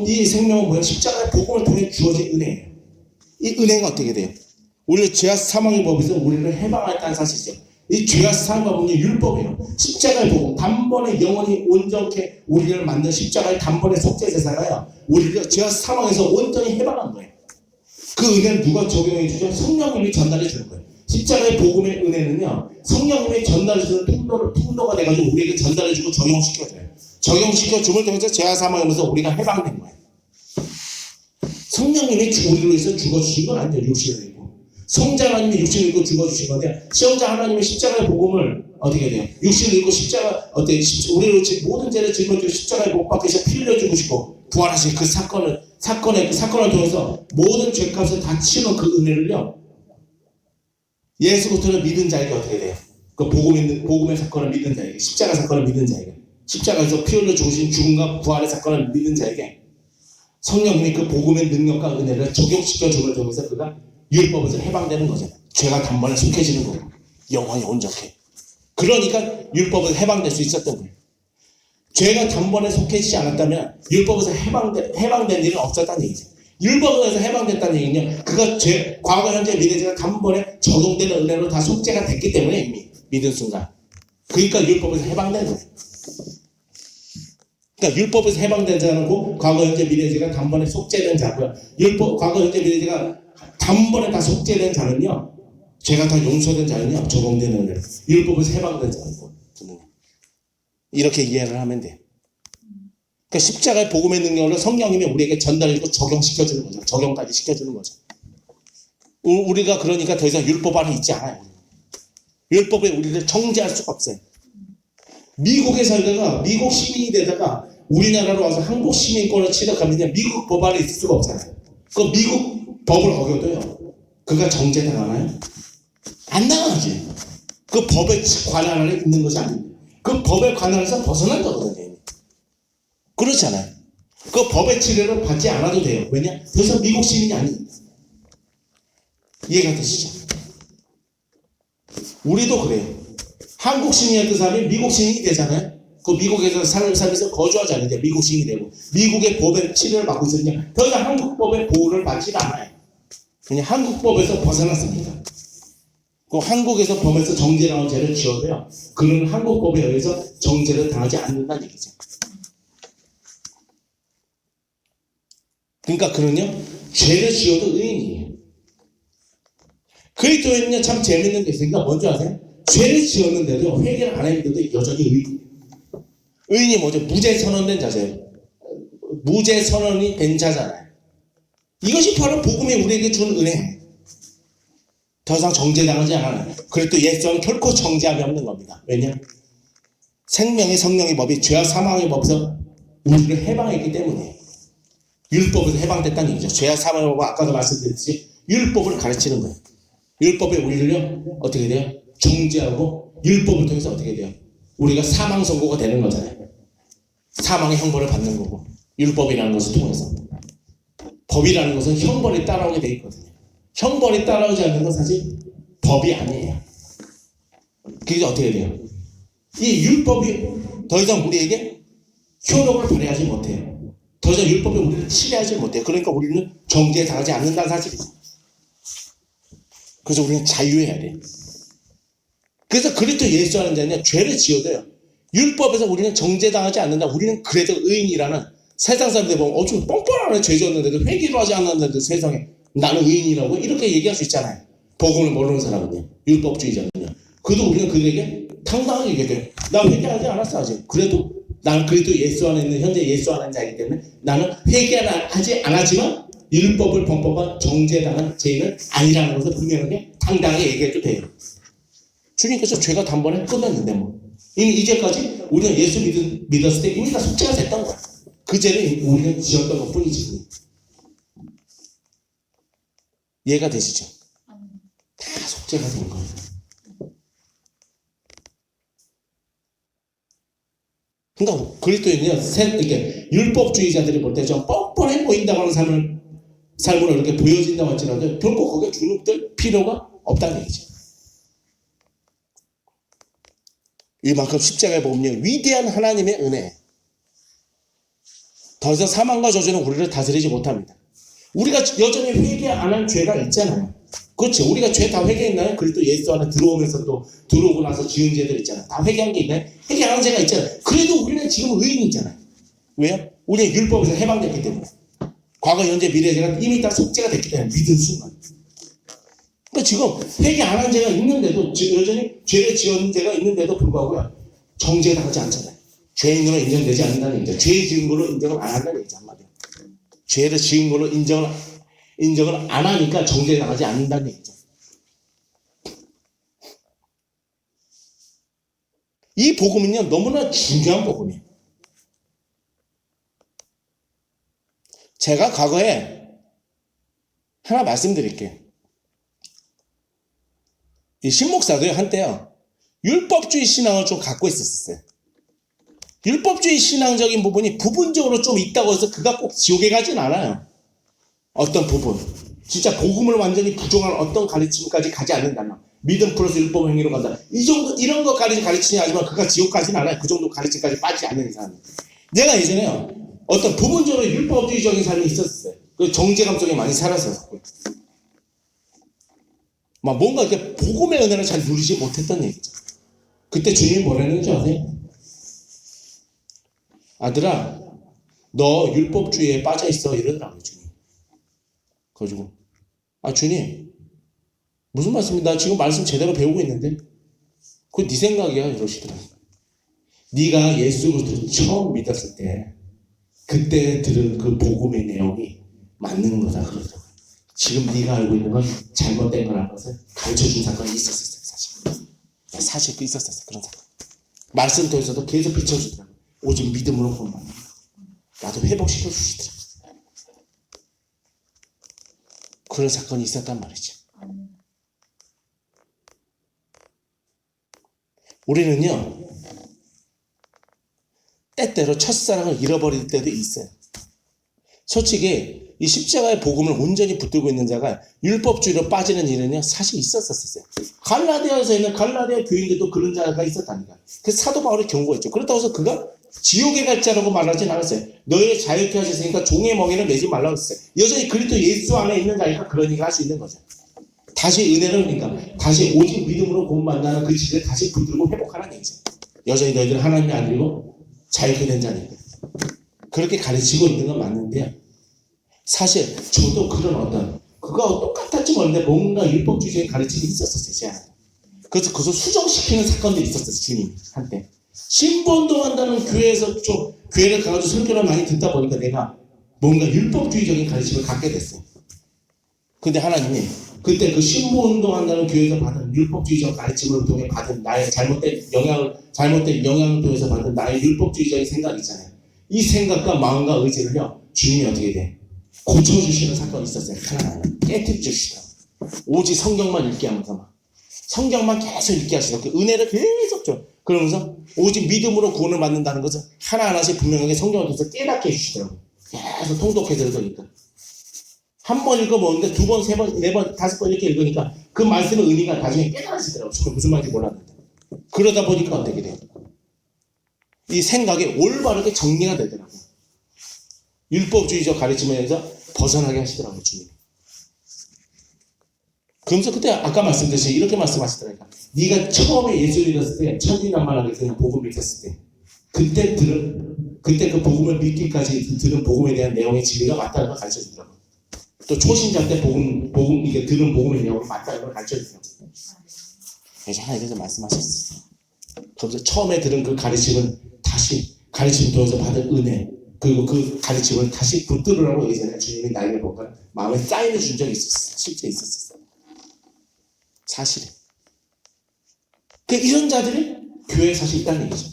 이 생명은 뭐예요? 십자가의 복음을 통해 주어진 은혜예요. 이 은혜가 어떻게 돼요? 우리를 죄와 사망의 법에서 우리를 해방했다는 사실이죠. 이 죄와 사망의 법은 율법이에요. 십자가의 복음, 단번에 영원히 온전케 우리를 만든 십자가의 단번에 속죄제사가요. 우리를 죄와 사망에서 온전히 해방한 거예요. 그 은혜는 누가 적용해 주죠? 성령님이 전달해 주는 거예요. 십자가의 복음의 은혜는요. 성령님이 전달해 주는 통로가 돼가지고 우리에게 전달해 주고 적용시켜줘요. 적용시켜 줌을 통해서 죄와 사망하면서 우리가 해방된 거예요. 성령님이 우리를 위해서 죽어주신 건 아니에요. 육신을 입고. 성자 하나님이 육신을 입고 죽어주신 건데 시험자 하나님의 십자가의 복음을 어떻게 돼요? 육신을 입고 십자가 우리를 모든 죄를 짊어지고 십자가에 못 박히셔 피 흘려 죽으시고 부활하신 그 사건을 통해서 모든 죄값을 다 치는 그 은혜를요. 예수 그리스도를 믿은 자에게 어떻게 돼요? 그 복음의 사건을 믿은 자에게, 십자가 사건을 믿은 자에게, 십자가에서 피 흘려 죽으신 죽음과 부활의 사건을 믿은 자에게 성령님이 그 복음의 능력과 은혜를 적용시켜 줌을 통해서 그가 율법에서 해방되는 거죠. 죄가 단번에 속해지는 거고 영원히 온전해. 그러니까 율법에서 해방될 수 있었던 거예요. 죄가 단번에 속해지지 않았다면 율법에서 해방된 일은 없었다는 얘기죠. 율법에서 해방됐다는 얘기는요. 그가 과거, 현재, 미래죄가 단번에 적용되는 은혜로 다 속죄가 됐기 때문에 이미 믿은 순간. 그러니까 율법에서 해방된 거예요. 그러니까 율법에서 해방된 자는 과거, 현재, 미래죄가 단번에 속죄된 자고요. 과거, 현재, 미래죄가 단번에 다 속죄된 자는요. 죄가 다 용서된 자는요. 적용되는 은혜로. 율법에서 해방된 자고. 이렇게 이해를 하면 돼요. 그러니까 십자가의 복음의 능력으로 성령님이 우리에게 전달해주고 적용시켜주는 거죠. 적용까지 시켜주는 거죠. 우리가 그러니까 더 이상 율법 안에 있지 않아요. 율법에 우리를 정죄할 수가 없어요. 미국에 살다가 미국 시민이 되다가 우리나라로 와서 한국 시민권을 취득하면 미국 법 안에 있을 수가 없잖아요. 그 미국 법을 어겨도요. 그가 정죄당하나요? 안 당하지. 그 법의 관할 안에 있는 것이 아닙니다. 그 법의 관할에서 벗어난 거거든요. 이미. 그렇잖아요. 그 법의 치료를 받지 않아도 돼요. 왜냐? 더 이상 미국 시민이 아닙니다. 이해가 되시죠? 우리도 그래요. 한국 시민이었던 사람이 미국 시민이 되잖아요. 그 미국에서 살면서 거주하지 않는데 미국 시민이 되고 미국의 법의 치료를 받고 있으니까 더 이상 한국 법의 보호를 받지 않아요. 그냥 한국 법에서 벗어났습니다. 그 한국에서 법에서 정죄당한 죄를 지어도요. 그는 한국 법에 의해서 정죄를 당하지 않는다는 얘기죠. 그러니까 그는요. 죄를 지어도 의인이에요. 그리스도인은요. 참 재밌는 게 있으니까 뭔지 아세요? 죄를 지었는데도 회개를 안 했는데도 여전히 의인이에요. 의인이 뭐죠? 무죄 선언된 자세요. 무죄 선언이 된 자잖아요. 이것이 바로 복음이 우리에게 준 은혜예요. 더 이상 정죄당하지 않아요. 그래도 예수는 결코 정죄함이 없는 겁니다. 왜냐? 생명의 성령의 법이 죄와 사망의 법에서 우리를 해방했기 때문이에요. 율법에서 해방됐다는 얘기죠. 죄와 사망의 법은 아까도 말씀드렸듯이 율법을 가르치는 거예요. 율법에 우리를요 어떻게 돼요? 정죄하고 율법을 통해서 어떻게 돼요? 우리가 사망 선고가 되는 거잖아요. 사망의 형벌을 받는 거고 율법이라는 것을 통해서 법이라는 것은 형벌이 따라오게 돼 있거든요. 형벌이 따라오지 않는 건 사실 법이 아니에요. 그게 어떻게 돼요? 이 율법이 더 이상 우리에게 효력을 발휘하지 못해요. 더 이상 율법이 우리를 치료하지 못해요. 그러니까 우리는 정죄에 당하지 않는다는 사실이죠. 그래서 우리는 자유해야 돼요. 그래서 그리스도 예수 하는 자는 죄를 지어도요. 율법에서 우리는 정죄당하지 않는다. 우리는 그래도 의인이라는 세상 사람들 보면 좀 뻔뻔하네. 죄 지었는데도 회개도 하지 않았는데도 세상에 나는 의인이라고 이렇게 얘기할 수 있잖아요. 복음을 모르는 사람은요. 율법주의자는요. 그래도 우리는 그에게 당당하게 얘기해요. 나 회개하지 않았어 아직. 그래도 나는 그래도 예수 안에 있는 현재 예수 하는 자이기 때문에 나는 회개하지 않았지만 율법을 범법한 정죄당한 죄인은 아니라는 것을 분명하게 당당하게 얘기해도 돼요. 주님께서 죄가 단번에 끝났는데 뭐 이미 이제까지 우리는 예수 믿었을 때 이미 다 속죄가 됐던 거야. 그 죄를 우리는 지었던 것 뿐이지. 이해가 되시죠? 다 속죄가 된 거예요. 그러니까 그리스도인은요, 이렇게 율법주의자들이 볼 때 좀 뻔뻔해 보인다고 하는 삶으로 이렇게 보여진다고 할지라도 결코 거기에 주눅들 필요가 없다는 얘기죠. 이만큼 십자가에 보면 위대한 하나님의 은혜. 더 이상 사망과 저주는 우리를 다스리지 못합니다. 우리가 여전히 회개 안 한 죄가 있잖아요. 그렇죠. 우리가 죄 다 회개했나요? 그리고 또 예수 안에 들어오면서 또 들어오고 나서 지은 죄들 있잖아요. 다 회개한 게 있나요? 회개 안 한 죄가 있잖아요. 그래도 우리는 지금 의인이잖아요. 왜요? 우리는 율법에서 해방됐기 때문에. 과거, 현재, 미래 죄가 이미 다 속죄가 됐기 때문에 믿은 순간. 그러니까 지금 회개 안 한 죄가 있는데도 여전히 죄를 지은 죄가 있는데도 불구하고요. 정죄당하지 않잖아요. 죄인으로 인정되지 않는다는 얘기죠. 죄 지은 걸로 인정을 안 한다는 얘기죠. 한마디로. 죄를 지은 걸로 인정을 안 하니까 정죄당하지 않는다는 얘기죠. 이 복음은요 너무나 중요한 복음이에요. 제가 과거에 하나 말씀드릴게요. 이 신목사도요 한때요 율법주의 신앙을 좀 갖고 있었어요. 율법주의 신앙적인 부분이 부분적으로 좀 있다고 해서 그가 꼭 지옥에 가진 않아요. 어떤 부분 진짜 복음을 완전히 부정한 어떤 가르침까지 가지 않는다면 믿음 플러스 율법 행위로 간다. 이 정도 이런 거 가르치냐 하지만 그가 지옥 가지는 않아요. 그 정도 가르침까지 빠지지 않는 사람. 내가 예전에요 어떤 부분적으로 율법주의적인 삶이 있었어요. 그 정죄감 속에 많이 살았었고 막 뭔가 이렇게 복음의 은혜를 잘 누리지 못했던 얘기죠. 그때 주님이 뭐라는 줄 아세요? 아들아 너 율법주의에 빠져있어 이러더라고요. 주님. 그래가지고 아 주님 무슨 말씀이야? 나 지금 말씀 제대로 배우고 있는데 그거 네 생각이야 이러시더라고요. 네가 예수 그리스도를 처음 믿었을 때 그때 들은 그 복음의 내용이 맞는 거다 그러더라고요. 지금 네가 알고 있는 건 잘못된 거라는 것을 가르쳐준 사건이 있었어요. 사실 그 있었어요. 그런 사건. 말씀 통해서도 계속 비춰주더라고요. 오직 믿음으로 본다. 나도 회복시켜 주시더라고요. 그런 사건이 있었단 말이죠. 우리는요 때때로 첫사랑을 잃어버릴 때도 있어요. 솔직히 이 십자가의 복음을 온전히 붙들고 있는 자가 율법주의로 빠지는 일은요 사실 있었었어요. 갈라디아에서 있는 갈라디아 교인들도 그런 자가 있었다니까. 그래서 사도 바울이 경고했죠. 그렇다고 해서 그가 지옥에 갈 자라고 말하진 않았어요. 너희를 자유케 하셨으니까 종의 멍에를 매지 말라고 했어요. 여전히 그리스도 예수 안에 있는 자니까 그런 얘기를 할 수 있는 거죠. 다시 은혜를 그러니까 다시 오직 믿음으로 구원받는 그 지를 다시 붙들고 회복하라는 얘기죠. 여전히 너희들은 하나님의 아들이고 자유케 된 자니까. 그렇게 가르치고 있는 건 맞는데요. 사실 저도 그런 어떤 그거하고 똑같았지 모르는데 뭔가 율법주의적인 가르침이 있었어요. 제 안에. 그래서 그것을 수정시키는 사건들이 있었어요. 주님 한때. 신본동한다는 교회에서 좀 교회를 가가지고 설교를 많이 듣다 보니까 내가 뭔가 율법주의적인 가르침을 갖게 됐어요. 근데 하나님이 그때 그 신본동한다는 교회에서 받은 율법주의적 가르침을 통해 받은 나의 잘못된 영향을 통해서 받은 나의 율법주의적인 생각이 있잖아요. 이 생각과 마음과 의지를요 주님이 어떻게 돼? 고쳐주시는 사건이 있었어요. 하나하나 깨트려주시더라고요. 오직 성경만 읽게 하면서 막 성경만 계속 읽게 하시더라고요. 그 은혜를 계속 줘. 그러면서 오직 믿음으로 구원을 받는다는 것을 하나하나씩 분명하게 성경을 통해서 깨닫게 해주시더라고요. 계속 통독해서 읽으니까. 한 번 읽어보는데 두 번, 세 번, 네 번, 다섯 번 이렇게 읽으니까 그 말씀의 의미가 나중에 깨달아지더라고요. 처음에 무슨 말인지 몰랐는데. 그러다 보니까 어떻게 돼요? 이 생각이 올바르게 정리가 되더라고요. 율법주의적 가르침에서 벗어나게 하시더라고요, 주님. 그러면서 그때 아까 말씀드렸듯이 이렇게 말씀하시더라고요. 네가 처음에 예수를 믿었을 때, 천진난만하게 그냥 복음을 믿었을 때, 그때 그 복음을 믿기까지 들은 복음에 대한 내용의 진리가 맞다는 걸 가르쳐 주더라고요. 또 초신자 때 이게 들은 복음의 내용이 맞다는 걸 가르쳐 주더라고요. 그래서 하나님께서 말씀하셨어요. 그래서 처음에 들은 그 가르침은 다시 가르침 통해서 받은 은혜, 그리고 그 가르침을 다시 붙들으라고 예전에 주님이 나에게 뭔가 마음에 사인을 준 적이 있었어요. 실제 있었어요. 사실은. 이런 자들이 교회에 사실 있다는 얘기죠.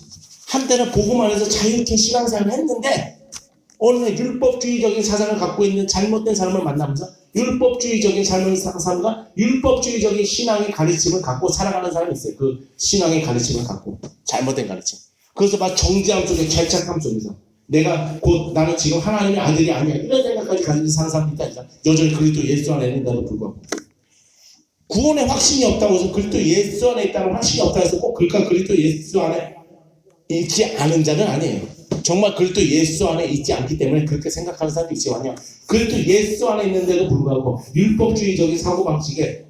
한때는 복음 안에서 자유롭게 신앙생활을 했는데 어느 날 율법주의적인 사상을 갖고 있는 잘못된 사람을 만나면서 율법주의적인 삶과 율법주의적인 신앙의 가르침을 갖고 살아가는 사람이 있어요. 그 신앙의 가르침을 갖고 잘못된 가르침. 그래서 막 정죄함 속에 죄책감 속에서 내가 곧 나는 지금 하나님의 아들이 아니야 이런 생각까지 가지고 사는 사람이 있다니까. 여전히 그리스도 예수 안에 있는데도 불구하고 구원의 확신이 없다고 해서 그리스도 예수 안에 있다는 확신이 없다고 해서 꼭 그리스도 예수 안에 있지 않은 자는 아니에요. 정말 그리스도 예수 안에 있지 않기 때문에 그렇게 생각하는 사람도 있지만요. 그리스도 예수 안에 있는데도 불구하고 율법주의적인 사고방식에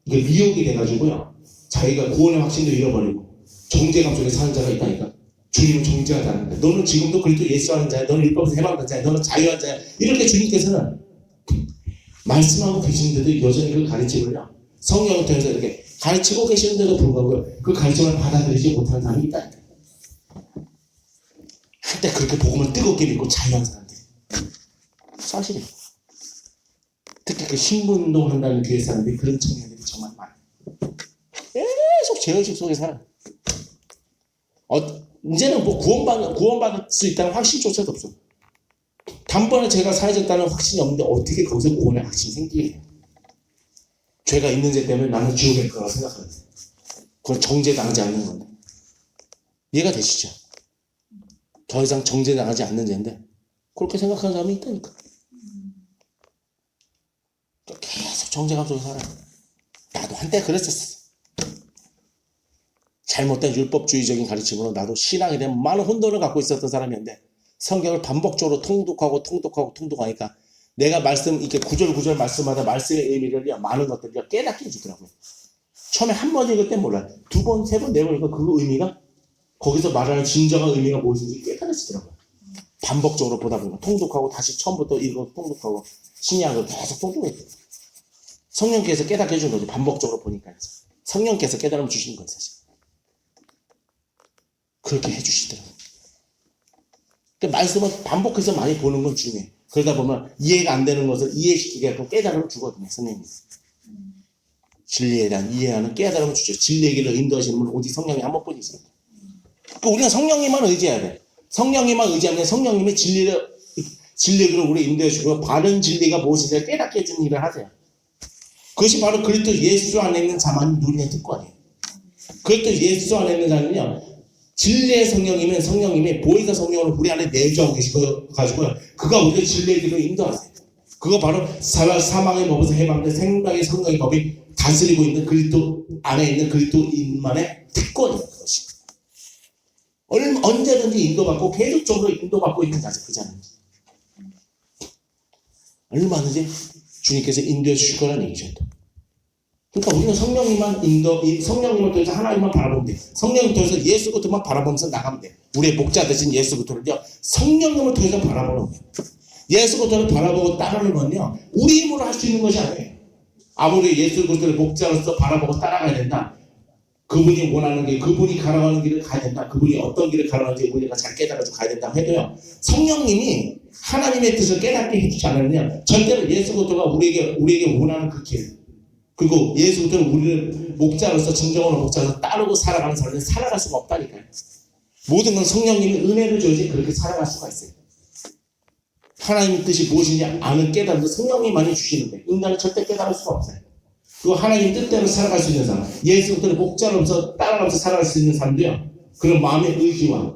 미혹이 돼가지고요. 자기가 구원의 확신도 잃어버리고 정죄감 속에 사는 자가 있다니까. 주님은 정죄하지 않는다. 너는 지금도 그리스도 예수 하는 자야. 너는 율법에서 해방된 자야. 너는 자유한 자야. 이렇게 주님께서는 말씀하고 계시는데도 여전히 그 가르침을요. 성령을 통해서 이렇게 가르치고 계시는데도 불구하고 그 가르침을 받아들이지 못하는 사람이 있다니까. 한때 그렇게 복음을 뜨겁게 믿고 자유한 사람들. 사실이에요. 특히 그 신분운동 한다는 교회 사람들이 그런 청년들이 정말 많아요. 계속 죄의식 속에 살아요. 이제는 뭐 구원받을 수 있다는 확신조차도 없어. 단번에 제가 사해졌다는 확신이 없는데 어떻게 거기서 구원의 확신이 생기게 해요? 죄가 있는 죄 때문에 나는 지옥에 갈 거라고 생각하는데 그건 정죄당하지 않는 건데 이해가 되시죠? 더 이상 정죄당하지 않는 죄인데 그렇게 생각하는 사람이 있다니까. 계속 정죄감 속에 살아요. 나도 한때 그랬었어. 잘못된 율법주의적인 가르침으로 나도 신앙에 대한 많은 혼돈을 갖고 있었던 사람이었는데 성경을 반복적으로 통독하니까 내가 이렇게 구절 말씀마다 말씀의 의미를 많은 것들을 깨닫게 해주더라고요. 처음에 한 번 읽을 땐 몰라요. 두 번, 세 번, 네 번 읽으면 그 의미가 거기서 말하는 진정한 의미가 무엇인지 깨달아지더라고요. 반복적으로 보다 보면 통독하고 다시 처음부터 읽고 통독하고 신약을 계속 통독했어요. 성령께서 깨닫게 해준 거죠. 반복적으로 보니까 성령께서 깨달음 주시는 거예요. 사실. 그렇게 해주시더라고요. 그러니까 말씀을 반복해서 많이 보는 건 중요해요. 그러다 보면 이해가 안 되는 것을 이해시키게 하고 깨달음을 주거든요. 선생님이. 진리에 대한 이해하는 깨달음을 주죠. 진리의 길을 인도하시는 분은 오직 성령이 한 번뿐이십니다. 그러니까 우리가 성령님만 의지해야 돼. 성령님만 의지하면 성령님이 진리의 길을 우리 인도해 주고 바른 진리가 무엇인지 깨닫게 해주는 일을 하세요. 그것이 바로 그리스도 예수 안에 있는 자만이 누리는 특권이에요. 그리스도 예수 안에 있는 자는요. 진리의 성령이면 성령님이 보혜사 성령으로 우리 안에 내주하고 계시고 그가 우리를 진리의 길로 인도하세요. 그거 바로 사망의 법에서 해방된 생명의 성령의 법이 다스리고 있는 그리스도 안에 있는 그리스도인만의 특권인 것입니다. 언제든지 인도받고 계속적으로 인도받고 있는 자세 그잖아요. 얼마든지 주님께서 인도해 주실 거라는 얘기죠. 그러니까 우리는 성령님을 통해서 하나님만 바라보면 돼. 성령님을 통해서 예수 그리스도만 바라보면서 나가면 돼. 우리의 목자 되신 예수 그리스도를요, 성령님을 통해서 바라보는 거예요. 예수 그리스도를 바라보고 따르는 건요, 우리 힘으로 할 수 있는 것이 아니에요. 아무리 예수 그리스도를 목자로서 바라보고 따라가야 된다. 그분이 원하는 길, 그분이 가라가는 길을 가야 된다. 그분이 어떤 길을 가라가는지 우리가 잘 깨달아서 가야 된다 해도요, 성령님이 하나님의 뜻을 깨닫게 해주지 않으면 절대로 예수 그리스도가 우리에게 원하는 그 길, 그리고 예수 그리스도는 우리를 목자로서 진정으로 목자로서 따르고 살아가는 사람은 살아갈 수가 없다니까요. 모든 건 성령님이 은혜를 줘야지 그렇게 살아갈 수가 있어요. 하나님의 뜻이 무엇인지 아는 깨달음도 성령님만이 주시는데 인간은 절대 깨달을 수가 없어요. 그리고 하나님 뜻대로 살아갈 수 있는 사람, 예수 그리스도를 목자로서 따라가면서 살아갈 수 있는 사람도요, 그런 마음의 의지와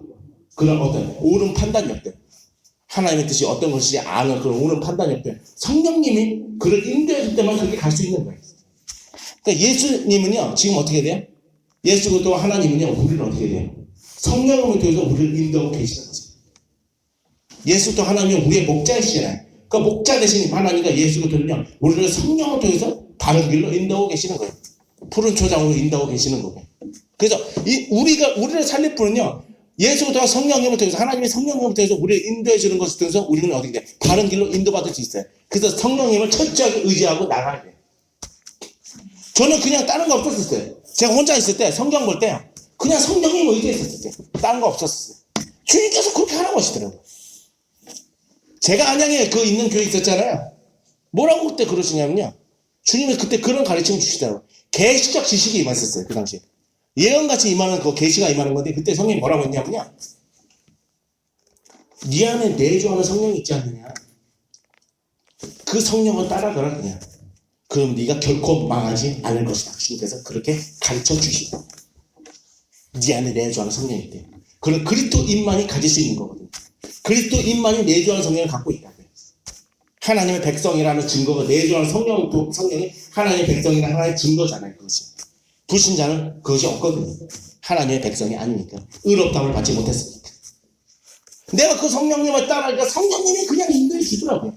그런 어떤 옳은 판단력들, 하나님의 뜻이 어떤 것인지 아는 그런 옳은 판단력들, 성령님이 그를 인도해줄 때만 그렇게 갈 수 있는 거예요. 그러니까 예수님은요, 지금 어떻게 돼요? 예수 그리스도와 하나님은요, 우리는 어떻게 돼요? 성령을 통해서 우리를 인도하고 계시는 거죠. 예수 또 하나님은 우리의 목자이시잖아요. 그 목자 대신 하나님과 예수 그리스도는요, 우리를 성령을 통해서 바른 길로 인도하고 계시는 거예요. 푸른 초장으로 인도하고 계시는 거고요. 그래서 우리를 살릴 분은요, 예수 그리스도와 성령님을 통해서, 하나님의 성령님을 통해서 우리를 인도해 주는 것을 통해서 우리는 어떻게 돼요? 바른 길로 인도받을 수 있어요. 그래서 성령님을 철저하게 의지하고 나가야 돼요. 저는 그냥 다른 거 없었어요. 제가 혼자 있을 때 성경 볼 때 그냥 성령님 의지했었어요. 다른 거 없었어요. 주님께서 그렇게 하라고 하시더라고요. 제가 안양에 그 있는 교회 있었잖아요. 뭐라고 그때 그러시냐면요, 주님이 그때 그런 가르침을 주시더라고요. 계시적 지식이 임했었어요. 그 당시에 예언같이 임하는 그 계시가 임하는 건데, 그때 성령이 뭐라고 했냐면요, 네 안에 내주하는 성령이 있지 않느냐, 그 성령을 따라가라 그냥. 그럼 네가 결코 망하지 않을 것이다. 주님께서 그렇게 가르쳐 주시다. 네 안에 내주하는 성령이 있대. 그런 그리스도인만이 가질 수 있는 거거든요. 그리스도인만이 내주하는 성령을 갖고 있다. 하나님의 백성이라는 증거가, 내주하는 성령이 하나님의 백성이라는 하나의 증거잖아요. 그것이. 불신자는 그것이 없거든요. 하나님의 백성이 아니니까. 의롭다함을 받지 못했으니까. 내가 그 성령님을 따라하니까 성령님이 그냥 인도해 주더라고요.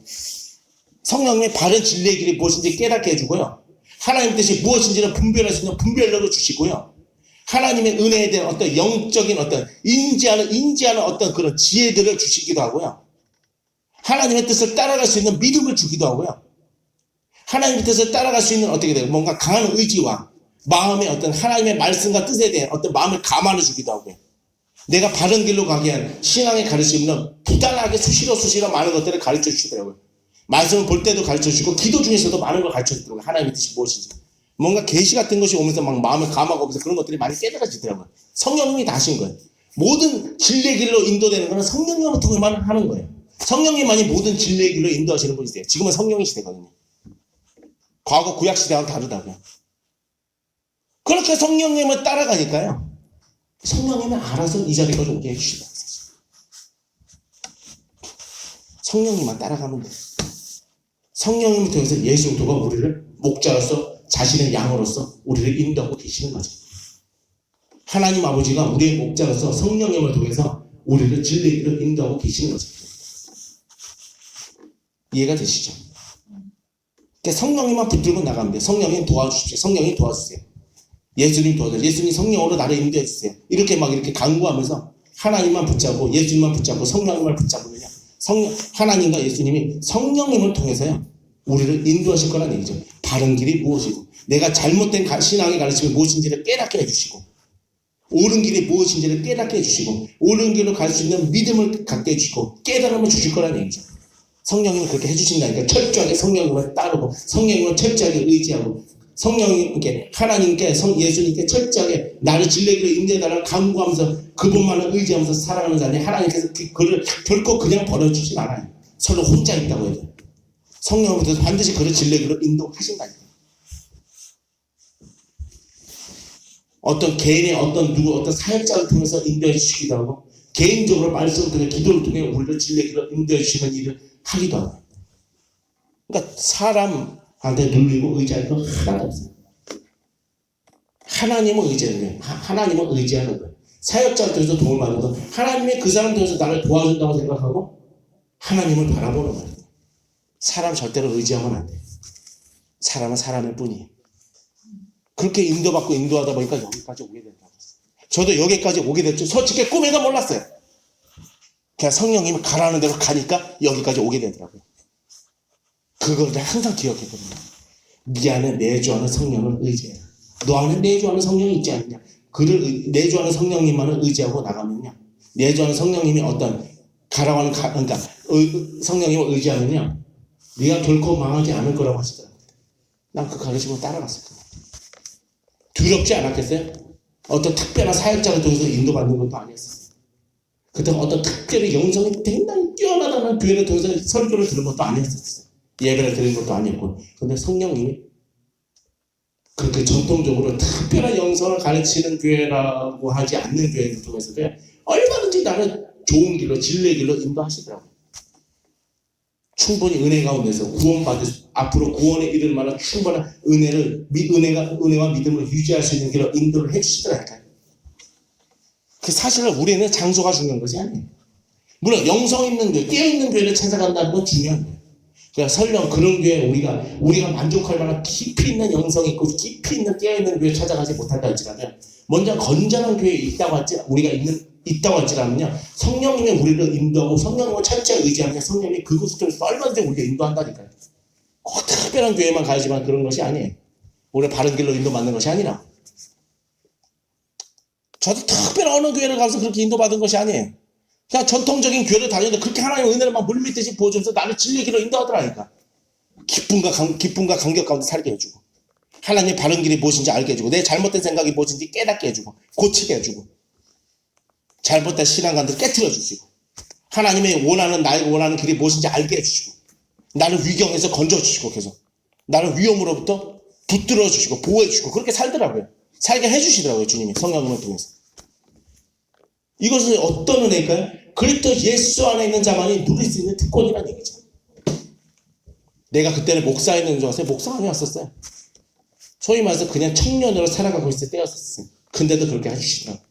성령님의 바른 진리의 길이 무엇인지 깨닫게 해주고요, 하나님 뜻이 무엇인지를 분별할 수 있는 분별력을 주시고요, 하나님의 은혜에 대한 어떤 영적인 어떤 인지하는 어떤 그런 지혜들을 주시기도 하고요, 하나님의 뜻을 따라갈 수 있는 믿음을 주기도 하고요, 하나님의 뜻을 따라갈 수 있는 어떻게 돼요? 뭔가 강한 의지와 마음의 어떤 하나님의 말씀과 뜻에 대한 어떤 마음을 감안해 주기도 하고요, 내가 바른 길로 가게 하는 신앙의 가르침은 부단하게 수시로 많은 것들을 가르쳐 주시더라고요. 말씀을 볼 때도 가르쳐 주시고 기도 중에서도 많은 걸 가르쳐 주더라고요. 하나님의 뜻이 무엇인지. 뭔가 계시 같은 것이 오면서 막 마음을 감하고 오면서 그런 것들이 많이 깨달아지더라고요. 성령님이 다 하신 거예요. 모든 진리의 길로 인도되는 것은 성령님을 통해만 하는 거예요. 성령님만이 모든 진리의 길로 인도하시는 분이세요. 지금은 성령의 시대거든요. 과거 구약 시대와는 다르다고요. 그렇게 성령님을 따라가니까요, 성령님은 알아서 이 자리까지 오게 해주시더라고요. 성령님만 따라가면 돼요. 성령님을 통해서 예수 그리스도가 우리를 목자로서, 자신의 양으로서 우리를 인도하고 계시는 거죠. 하나님 아버지가 우리의 목자로서 성령님을 통해서 우리를 진리의 길로 인도하고 계시는 거죠. 이해가 되시죠? 그러니까 성령님만 붙들고 나가면 돼요. 성령님 도와주십시오. 성령님 도와주세요. 예수님 도와주세요. 예수님 성령으로 나를 인도해 주세요. 이렇게 강구하면서 하나님만 붙잡고 예수님만 붙잡고 성령님을 붙잡으면요, 하나님과 예수님이 성령님을 통해서요, 우리를 인도하실 거라는 얘기죠. 바른 길이 무엇이고, 내가 잘못된 신앙의 가르침이 무엇인지를 깨닫게 해주시고, 옳은 길이 무엇인지를 깨닫게 해주시고, 옳은 길로 갈 수 있는 믿음을 갖게 해주시고, 깨달음을 주실 거라는 얘기죠. 성령님은 그렇게 해주신다니까. 철저하게 성령님을 따르고, 성령님을 철저하게 의지하고, 성령님께, 하나님께, 예수님께 철저하게 나를 진리의 길로 인도해달라고 간구하면서 그분만을 의지하면서 살아가는 자니, 하나님께서 그를 결코 그냥 버려주지 않아요. 서로 혼자 있다고 해도 성령으로부터 반드시 그를 진리의 길로 인도하신다니까. 어떤 개인의 어떤 사역자를 통해서 인도해 주시기도 하고, 개인적으로 말씀을 통해 기도를 통해 우리를 진리로 인도해 주시는 일을 하기도 하고. 그러니까 사람한테 눌리고 의지할 거 하나도 없어요. 하나님을 의지하는 거예요. 하나님을 의지하는 거예요. 사역자를 통해서 도움을 받아도 하나님이 그 사람 통해서 나를 도와준다고 생각하고 하나님을 바라보는 거예요. 사람 절대로 의지하면 안 돼요. 사람은 사람일 뿐이에요. 그렇게 인도받고 인도하다 보니까 여기까지 오게 된다고. 저도 여기까지 오게 됐죠. 솔직히 꿈에도 몰랐어요. 그냥 성령님이 가라는 대로 가니까 여기까지 오게 되더라고요. 그걸 내가 항상 기억했거든요. 네 안에 내주하는 성령을 의지해라. 너 안에 내주하는 성령이 있지 않느냐. 그를 내주하는 성령님만을 의지하고 나가면요, 내주하는 성령님이 어떤 가라고 하는 그러니까 성령님을 의지하면요, 네가 결코 망하지 않을 거라고 하시더라고요. 난 그 가르침을 따라갔을 거예요. 두렵지 않았겠어요? 어떤 특별한 사역자를 통해서 인도받는 것도 아니었어요. 그때 어떤 특별히 영성이 굉장히 뛰어나다는 교회를 통해서 설교를 들은 것도 아니었어요. 예배를 드린 것도 아니었고. 근데 성령님이 그렇게 전통적으로 특별한 영성을 가르치는 교회라고 하지 않는 교회를 통해서도 얼마든지 나를 좋은 길로, 진리의 길로 인도하시더라고요. 충분히 은혜 가운데서 앞으로 구원에 이를 만한 충분한 은혜와 믿음을 유지할 수 있는 길로 인도를 해주시더라고요. 그 사실은 우리는 장소가 중요한 것이 아니에요. 물론 영성 있는 교회, 깨어있는 교회를 찾아간다는 건 중요한 거예요. 그러니까 설령 그런 교회 우리가 만족할 만한 깊이 있는 영성이 있고 깊이 있는 깨어있는 교회 찾아가지 못한다 할지라면, 먼저 건전한 교회에 있다고 할지라면요, 성령님이 우리를 인도하고 성령님을 철저히 의지하면 성령님이 그곳을 통해서 얼마든지 우리를 인도한다니까요. 꼭 특별한 교회만 가야지만 그런 것이 아니에요. 우리가 바른 길로 인도받는 것이 아니라. 저도 특별한 어느 교회를 가서 그렇게 인도받은 것이 아니에요. 그냥 전통적인 교회를 다녔는데 그렇게 하나님의 은혜를 막 물밀듯이 부어주면서 나를 진리의 길로 인도하더라니까. 기쁨과 감격 가운데 살게 해주고, 하나님의 바른 길이 무엇인지 알게 해주고, 내 잘못된 생각이 무엇인지 깨닫게 해주고, 고치게 해주고, 잘못된 신앙관들을 깨트려 주시고, 하나님의 나에게 원하는 길이 무엇인지 알게 해주시고, 나를 위경에서 건져주시고, 계속 나를 위험으로부터 붙들어 주시고 보호해 주시고, 그렇게 살더라고요. 살게 해주시더라고요. 주님이 성령님을 통해서. 이것은 어떤 은혜일까요? 그리스도 예수 안에 있는 자만이 누릴 수 있는 특권이라는 얘기죠. 내가 그때는 목사였는 줄 알았어요. 목사가 아니었었어요. 소위 말해서 그냥 청년으로 살아가고 있을 때였었어요. 근데도 그렇게 하시더라고요.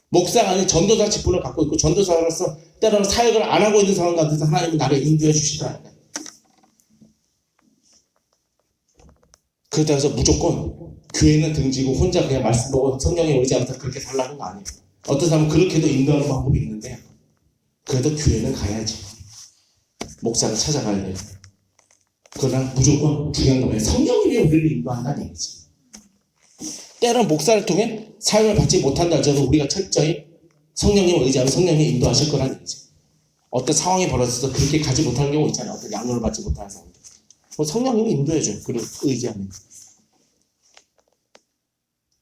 목사가 아닌 전도자 직분을 갖고 있고, 전도사로서 때로는 사역을 안 하고 있는 상황 가운데서 하나님은 나를 인도해 주시더라고요. 그렇다고 해서 무조건 교회는 등지고 혼자 그냥 말씀 보고 성령에 의지하면서 그렇게 살라는 거 아니에요. 어떤 사람은 그렇게도 인도하는 방법이 있는데, 그래도 교회는 가야지. 목사를 찾아가야 돼요. 그러나 무조건 중요한 건 성령님이 우리를 인도한다는 얘기지. 때로는 목사를 통해 사역을 받지 못한다 할지라도 우리가 철저히 성령님을 의지하면 성령님이 인도하실 거라는 얘기지. 어떤 상황이 벌어져서 그렇게 가지 못하는 경우 있잖아요. 어떤 양육을 받지 못하는 상황들. 성령님이 인도해줘요. 그걸 의지하면.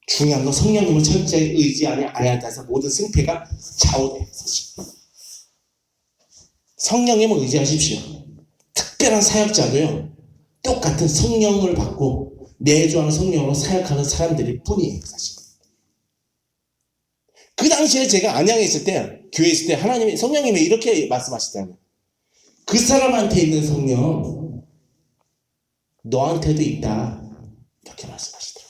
중요한 건 성령님을 철저히 의지하지 않아야 해서 모든 승패가 좌우돼요. 성령님을 의지하십시오. 특별한 사역자도요, 똑같은 성령을 받고 내주하는 성령으로 사역하는 사람들일 뿐이에요. 사실 그 당시에 제가 안양에 있을 때, 교회에 있을 때 성령님이 이렇게 말씀하시더라고요. 그 사람한테 있는 성령 너한테도 있다, 이렇게 말씀하시더라고요.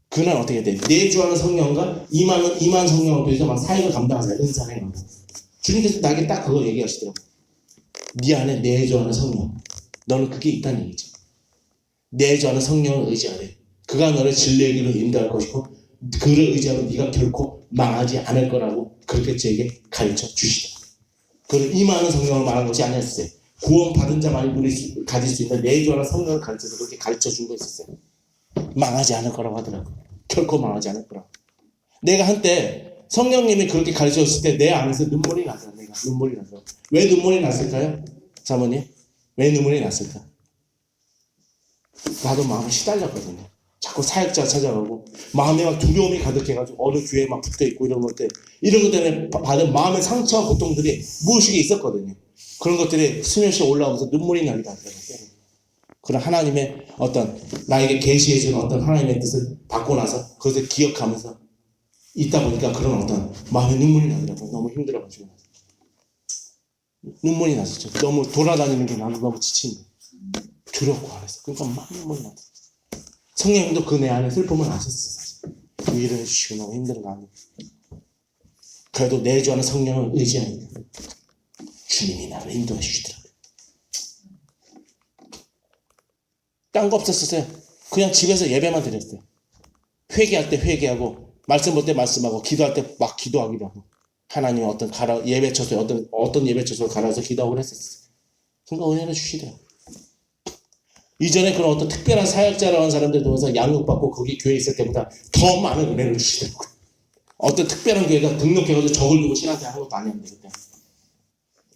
그날 어떻게 돼? 내주하는 성령과 임한 성령을 통해서 막 사역을 감당하세요. 은사를. 주님께서 나에게 딱 그걸 얘기하시더라고요. 네 안에 내주하는 성령, 너는 그게 있다는 얘기죠. 내주하는 성령을 의지하래. 그가 너를 진리의 길로 인도할 것이고, 그를 의지하면 네가 결코 망하지 않을 거라고 그렇게 저에게 가르쳐 주시더라고요. 그를 임하는 성령을 말한 것이 아니었어요. 구원 받은 자만이 가질 수 있는 내주하는 성령을 가르쳐서 그렇게 가르쳐 준 거였어요. 망하지 않을 거라고 하더라고요. 결코 망하지 않을 거라고. 내가 한때 성령님이 그렇게 가르쳐줬을 때 내 안에서 눈물이 나더라고요. 내가 눈물이 나서. 왜 눈물이 났을까요? 사모님, 왜 눈물이 났을까? 나도 마음이 시달렸거든요. 자꾸 사역자 찾아가고 마음에 막 두려움이 가득해가지고 어느 교회에 막 붙어있고 이런 것 때문에 받은 마음의 상처와 고통들이 무엇이 있었거든요. 그런 것들이 스며시 올라오면서 눈물이 나기도 하더라고요. 그런 하나님의 어떤 나에게 계시해 준 어떤 하나님의 뜻을 받고 나서 그것을 기억하면서 있다 보니까 그런 어떤 마음에 눈물이 나더라고요. 너무 힘들어가지고 눈물이 났었죠. 너무 돌아다니는 게 나도 너무 지친데 두렵고 안했어. 그러니까 막 눈물이 났어. 성령님도 그 내 안에 슬픔을 아셨어요. 사실. 위로해 주시고 너무 힘든 거 아니에요. 그래도 내주하는 성령을 의지하니까 주님이 나를 인도해 주시더라고요. 딴 거 없었어요. 그냥 집에서 예배만 드렸어요. 회개할 때 회개하고 말씀 볼 때 말씀하고 기도할 때 막 기도하기도 하고 하나님 어떤 예배 처소에 어떤 예배 처소를 갈아서 기도하고 했었어요. 그러니까 은혜를 주시더라고요. 이전에 그런 어떤 특별한 사역자라고 하는 사람들 통해서 양육받고 거기 교회에 있을 때보다 더 많은 은혜를 주시더라고요. 어떤 특별한 교회가 등록해가지고 적을 두고 신앙생활 하는 것도 아니었는데 그때.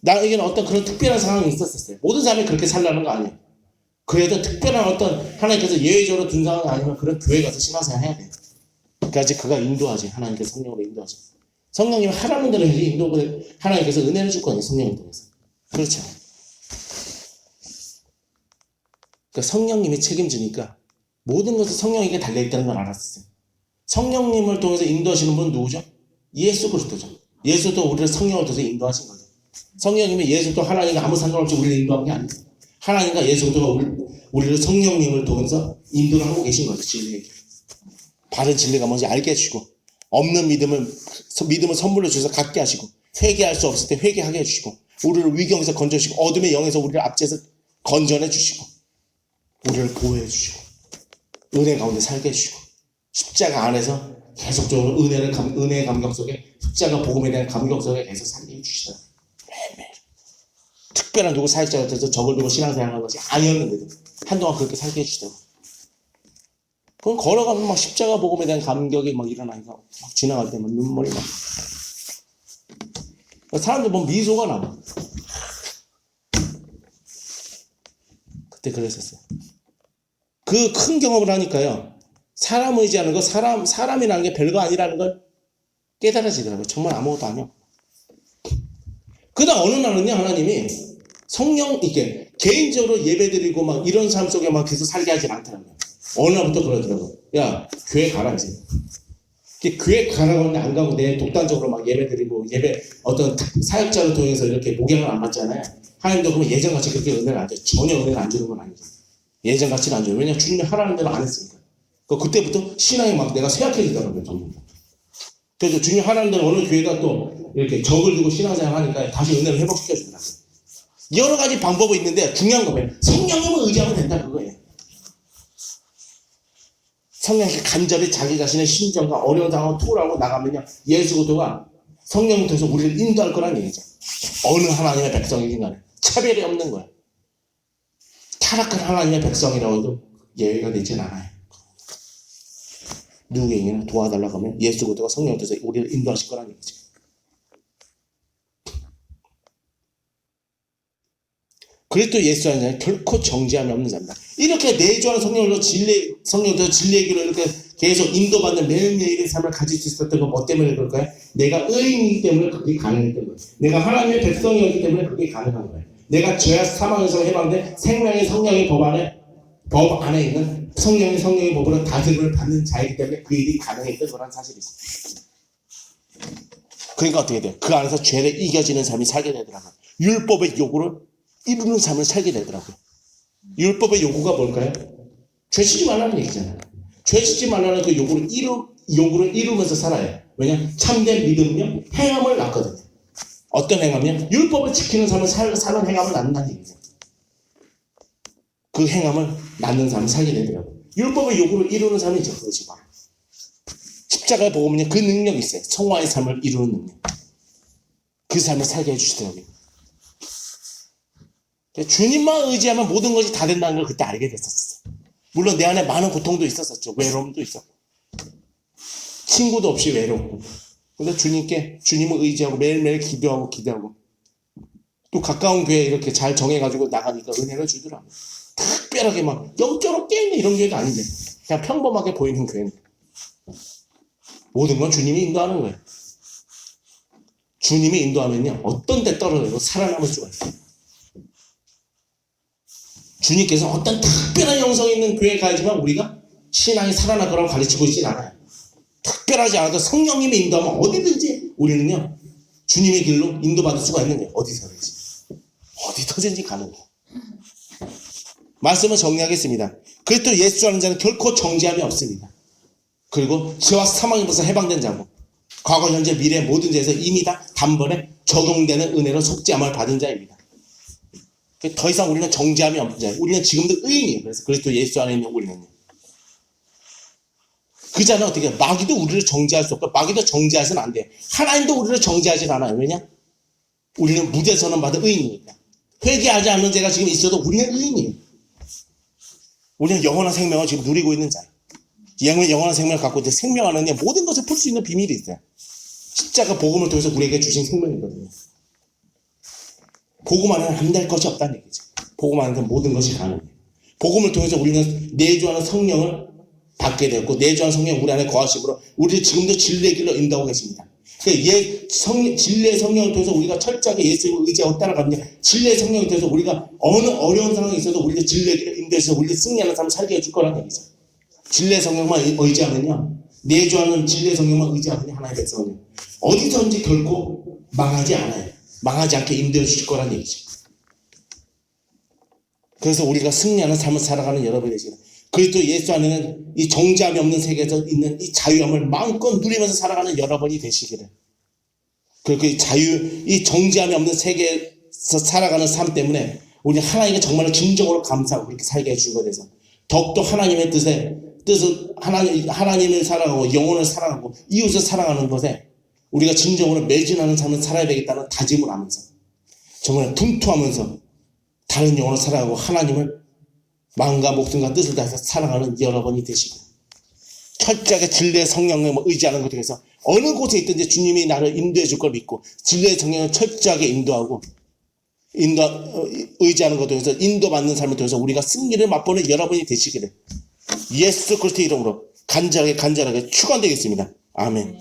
나에게는 어떤 그런 특별한 상황이 있었어요. 모든 사람이 그렇게 살라는 거 아니에요. 그래도 특별한 어떤 하나님께서 예외적으로 둔 상황이 아니면 그런 교회 가서 신앙생활 해야 돼요. 그까지 그가 인도하지. 하나님께서 성령으로 인도하지. 성령님 하라는 대로 인도를 하나님께서 은혜를 줄 거예요. 성령을 통해서. 그렇죠. 그러니까 성령님이 책임지니까 모든 것이 성령에게 달려있다는 걸 알았어요. 성령님을 통해서 인도하시는 분은 누구죠? 예수 그리스도죠. 예수도 우리를 성령을 통해서 인도하신 거죠. 성령님이 예수도 하나님과 아무 상관없이 우리를 인도한 게 아니에요. 하나님과 예수도 우리를 성령님을 통해서 인도를 하고 계신 거죠. 진리에게. 바른 진리가 뭔지 알게 해주시고 없는 믿음을 선물로 주셔서 갖게 하시고 회개할 수 없을 때 회개하게 해주시고 우리를 위경에서 건져주시고 어둠의 영에서 우리를 압제해서 건져내 주시고 우리를 보호해 주시고 은혜 가운데 살게 해주시고 십자가 안에서 계속적으로 은혜의 감격 속에 십자가 복음에 대한 감격 속에 계속 살게 해주시다. 매일매일 특별한 누구 사역자 같아서 적을 두고 신앙생활하는 것이 아니었는데도 한동안 그렇게 살게 해주시더라고. 그럼 걸어가면 막 십자가 복음에 대한 감격이 막 일어나니까 막 지나갈 때 막 눈물이 막 사람들 보면 미소가 나와. 그때 그랬었어요. 그 큰 경험을 하니까요. 사람 의지하는 거, 사람이라는 게 별거 아니라는 걸 깨달아지더라고요. 정말 아무것도 아니야. 그다음 어느 날은요, 하나님이 성령, 이렇게 개인적으로 예배드리고 막 이런 삶 속에 막 계속 살게 하진 않더라고요. 어느 날부터 그러더라고요. 야, 교회 가라, 이제. 교회 가라고 하는데 안 가고 내 독단적으로 막 예배드리고 어떤 사역자를 통해서 이렇게 목양을 안 받잖아요. 하나님도 그러면 예전같이 그렇게 은혜를 안 줘요. 전혀 은혜를 안 주는 건 아니죠. 예전같이는 안 줘요. 왜냐면 주님이 하라는 대로 안 했으니까. 그때부터 신앙이 막 내가 쇠약해지더라고요. 전부. 그래서 주님이 하라는 대로 어느 교회가 또 이렇게 적을 두고 신앙생활 하니까 다시 은혜를 회복시켜주더라고요. 여러 가지 방법이 있는데 중요한 거 뭐예요? 성령님을 의지하면 된다 그거예요. 성령님께 간절히 자기 자신의 심정과 어려운 상황을 토로하고 나가면요. 예수 그리스도가 성령을 통해서 우리를 인도할 거란 얘기죠. 어느 하나님의 백성이긴 간에 차별이 없는 거예요. 타락한 하나님의 백성이라고 해도 예외가 되진 않아요. 누구에게나 도와달라고 하면 예수 그리스도가 성령을 통해서 우리를 인도하실 거란 얘기죠. 그리스도 예수 안에 결코 정죄함이 없는 자입니다. 이렇게 내주하는 성령으로 성령으로 진리의 길로 이렇게 계속 인도받는 매일매일의 삶을 가질 수 있었던 건 뭐 때문에 그럴까요? 내가 의인이기 때문에 그게 가능했던 거예요. 내가 하나님의 백성이었기 때문에 그게 가능한 거예요. 내가 죄와 사망에서 해방된 생명의 성령의 법 안에 있는 성령의 법으로 다스림을 받는 자이기 때문에 그 일이 가능했던 거란 사실이 있습니다. 그러니까 어떻게 돼요? 그 안에서 죄를 이겨지는 삶이 살게 되더라고요. 율법의 요구를 이루는 삶을 살게 되더라고요. 율법의 요구가 뭘까요? 죄 짓지 말라는 얘기잖아요. 죄 짓지 말라는 그 요구를 이루면서 살아요. 왜냐? 참된 믿음은요, 행함을 낳거든요. 어떤 행함이요? 율법을 지키는 삶을 사는 행함을 낳는다는 얘기죠. 그 행함을 낳는 삶을 살게 되더라고요. 율법의 요구를 이루는 삶이죠. 그것이 바로. 십자가의 복음은요, 그 능력이 있어요. 성화의 삶을 이루는 능력. 그 삶을 살게 해주시더라고요. 주님만 의지하면 모든 것이 다 된다는 걸 그때 알게 됐었어요. 물론 내 안에 많은 고통도 있었었죠. 외로움도 있었고. 친구도 없이 외롭고. 근데 주님을 의지하고 매일매일 기도하고 또 가까운 교회에 이렇게 잘 정해가지고 나가니까 은혜를 주더라고요. 특별하게 막 영적으로 깨있는 이런 교회도 아닌데 그냥 평범하게 보이는 교회는 모든 건 주님이 인도하는 거예요. 주님이 인도하면요 어떤 데 떨어져도 살아남을 수가 있어요. 주님께서 어떤 특별한 영성이 있는 교회에 가야지만 우리가 신앙이 살아날 거라고 가르치고 있진 않아요. 특별하지 않아도 성령님의 인도하면 어디든지 우리는요 주님의 길로 인도받을 수가 있는 거예요. 어디서든지 어디서든지 가는 거예요. 말씀을 정리하겠습니다. 그리스도 예수 하는 자는 결코 정죄함이 없습니다. 그리고 죄와 사망에서 해방된 자고 과거 현재 미래 모든 죄에서 이미 다 단번에 적용되는 은혜로 속죄함을 받은 자입니다. 더 이상 우리는 정죄함이 없는 자예요. 우리는 지금도 의인이에요. 그래서 그리스도 예수 안에 있는 우리는요. 그 자는 어떻게 마귀도 우리를 정죄할 수 없고 마귀도 정죄하서는 안 돼요. 하나님도 우리를 정죄하지 않아요. 왜냐? 우리는 무죄 선언 받은 의인이니까. 회개하지 않는 죄가 지금 있어도 우리는 의인이에요. 우리는 영원한 생명을 지금 누리고 있는 자예요. 영원한 생명을 갖고 있는 생명 안에 모든 것을 풀 수 있는 비밀이 있어요. 십자가 복음을 통해서 우리에게 주신 생명이거든요. 복음 안에는 안 될 것이 없다는 얘기죠. 복음 안에는 모든 것이 가능해요. 복음을 통해서 우리는 내주하는 성령을 받게 되었고 내주하는 성령 우리 안에 거하심으로 우리를 지금도 진리의 길로 인도하고 계십니다. 진리의 성령을 통해서 우리가 철저하게 예수님을 의지하고 따라가면 진리의 성령을 통해서 우리가 어느 어려운 상황이 있어도 우리를 진리의 길로 인도해서 우리를 승리하는 삶을 살게 해줄 거라는 얘기죠. 진리의 성령만 의지하면요. 내주하는 진리의 성령만 의지하면 하나님의 백성은요. 어디서든지 결코 망하지 않아요. 망하지 않게 인도해 주실 거라는 얘기죠. 그래서 우리가 승리하는 삶을 살아가는 여러분이 되시기를 그리스도 예수 안에는 이 정죄함이 없는 세계에서 있는 이 자유함을 마음껏 누리면서 살아가는 여러분이 되시기를 그리고 이 정죄함이 없는 세계에서 살아가는 삶 때문에 우리 하나님께 정말로 진정으로 감사하고 그렇게 살게 해주신 것에 대해서 더욱더 하나님의 뜻을 하나님을 사랑하고 영혼을 사랑하고 이웃을 사랑하는 것에 우리가 진정으로 매진하는 삶을 살아야 되겠다는 다짐을 하면서 정말 분투하면서 다른 영혼을 사랑하고 하나님을 마음과 목숨과 뜻을 다해서 사랑하는 여러분이 되시고 철저하게 진리의 성령을 의지하는 것에 대해서 어느 곳에 있든지 주님이 나를 인도해 줄 걸 믿고 진리의 성령을 철저하게 인도하고 의지하는 것에 대해서 인도받는 삶을 통해서 우리가 승리를 맛보는 여러분이 되시기를 예수 그리스도의 이름으로 간절하게 축원드리겠습니다. 아멘.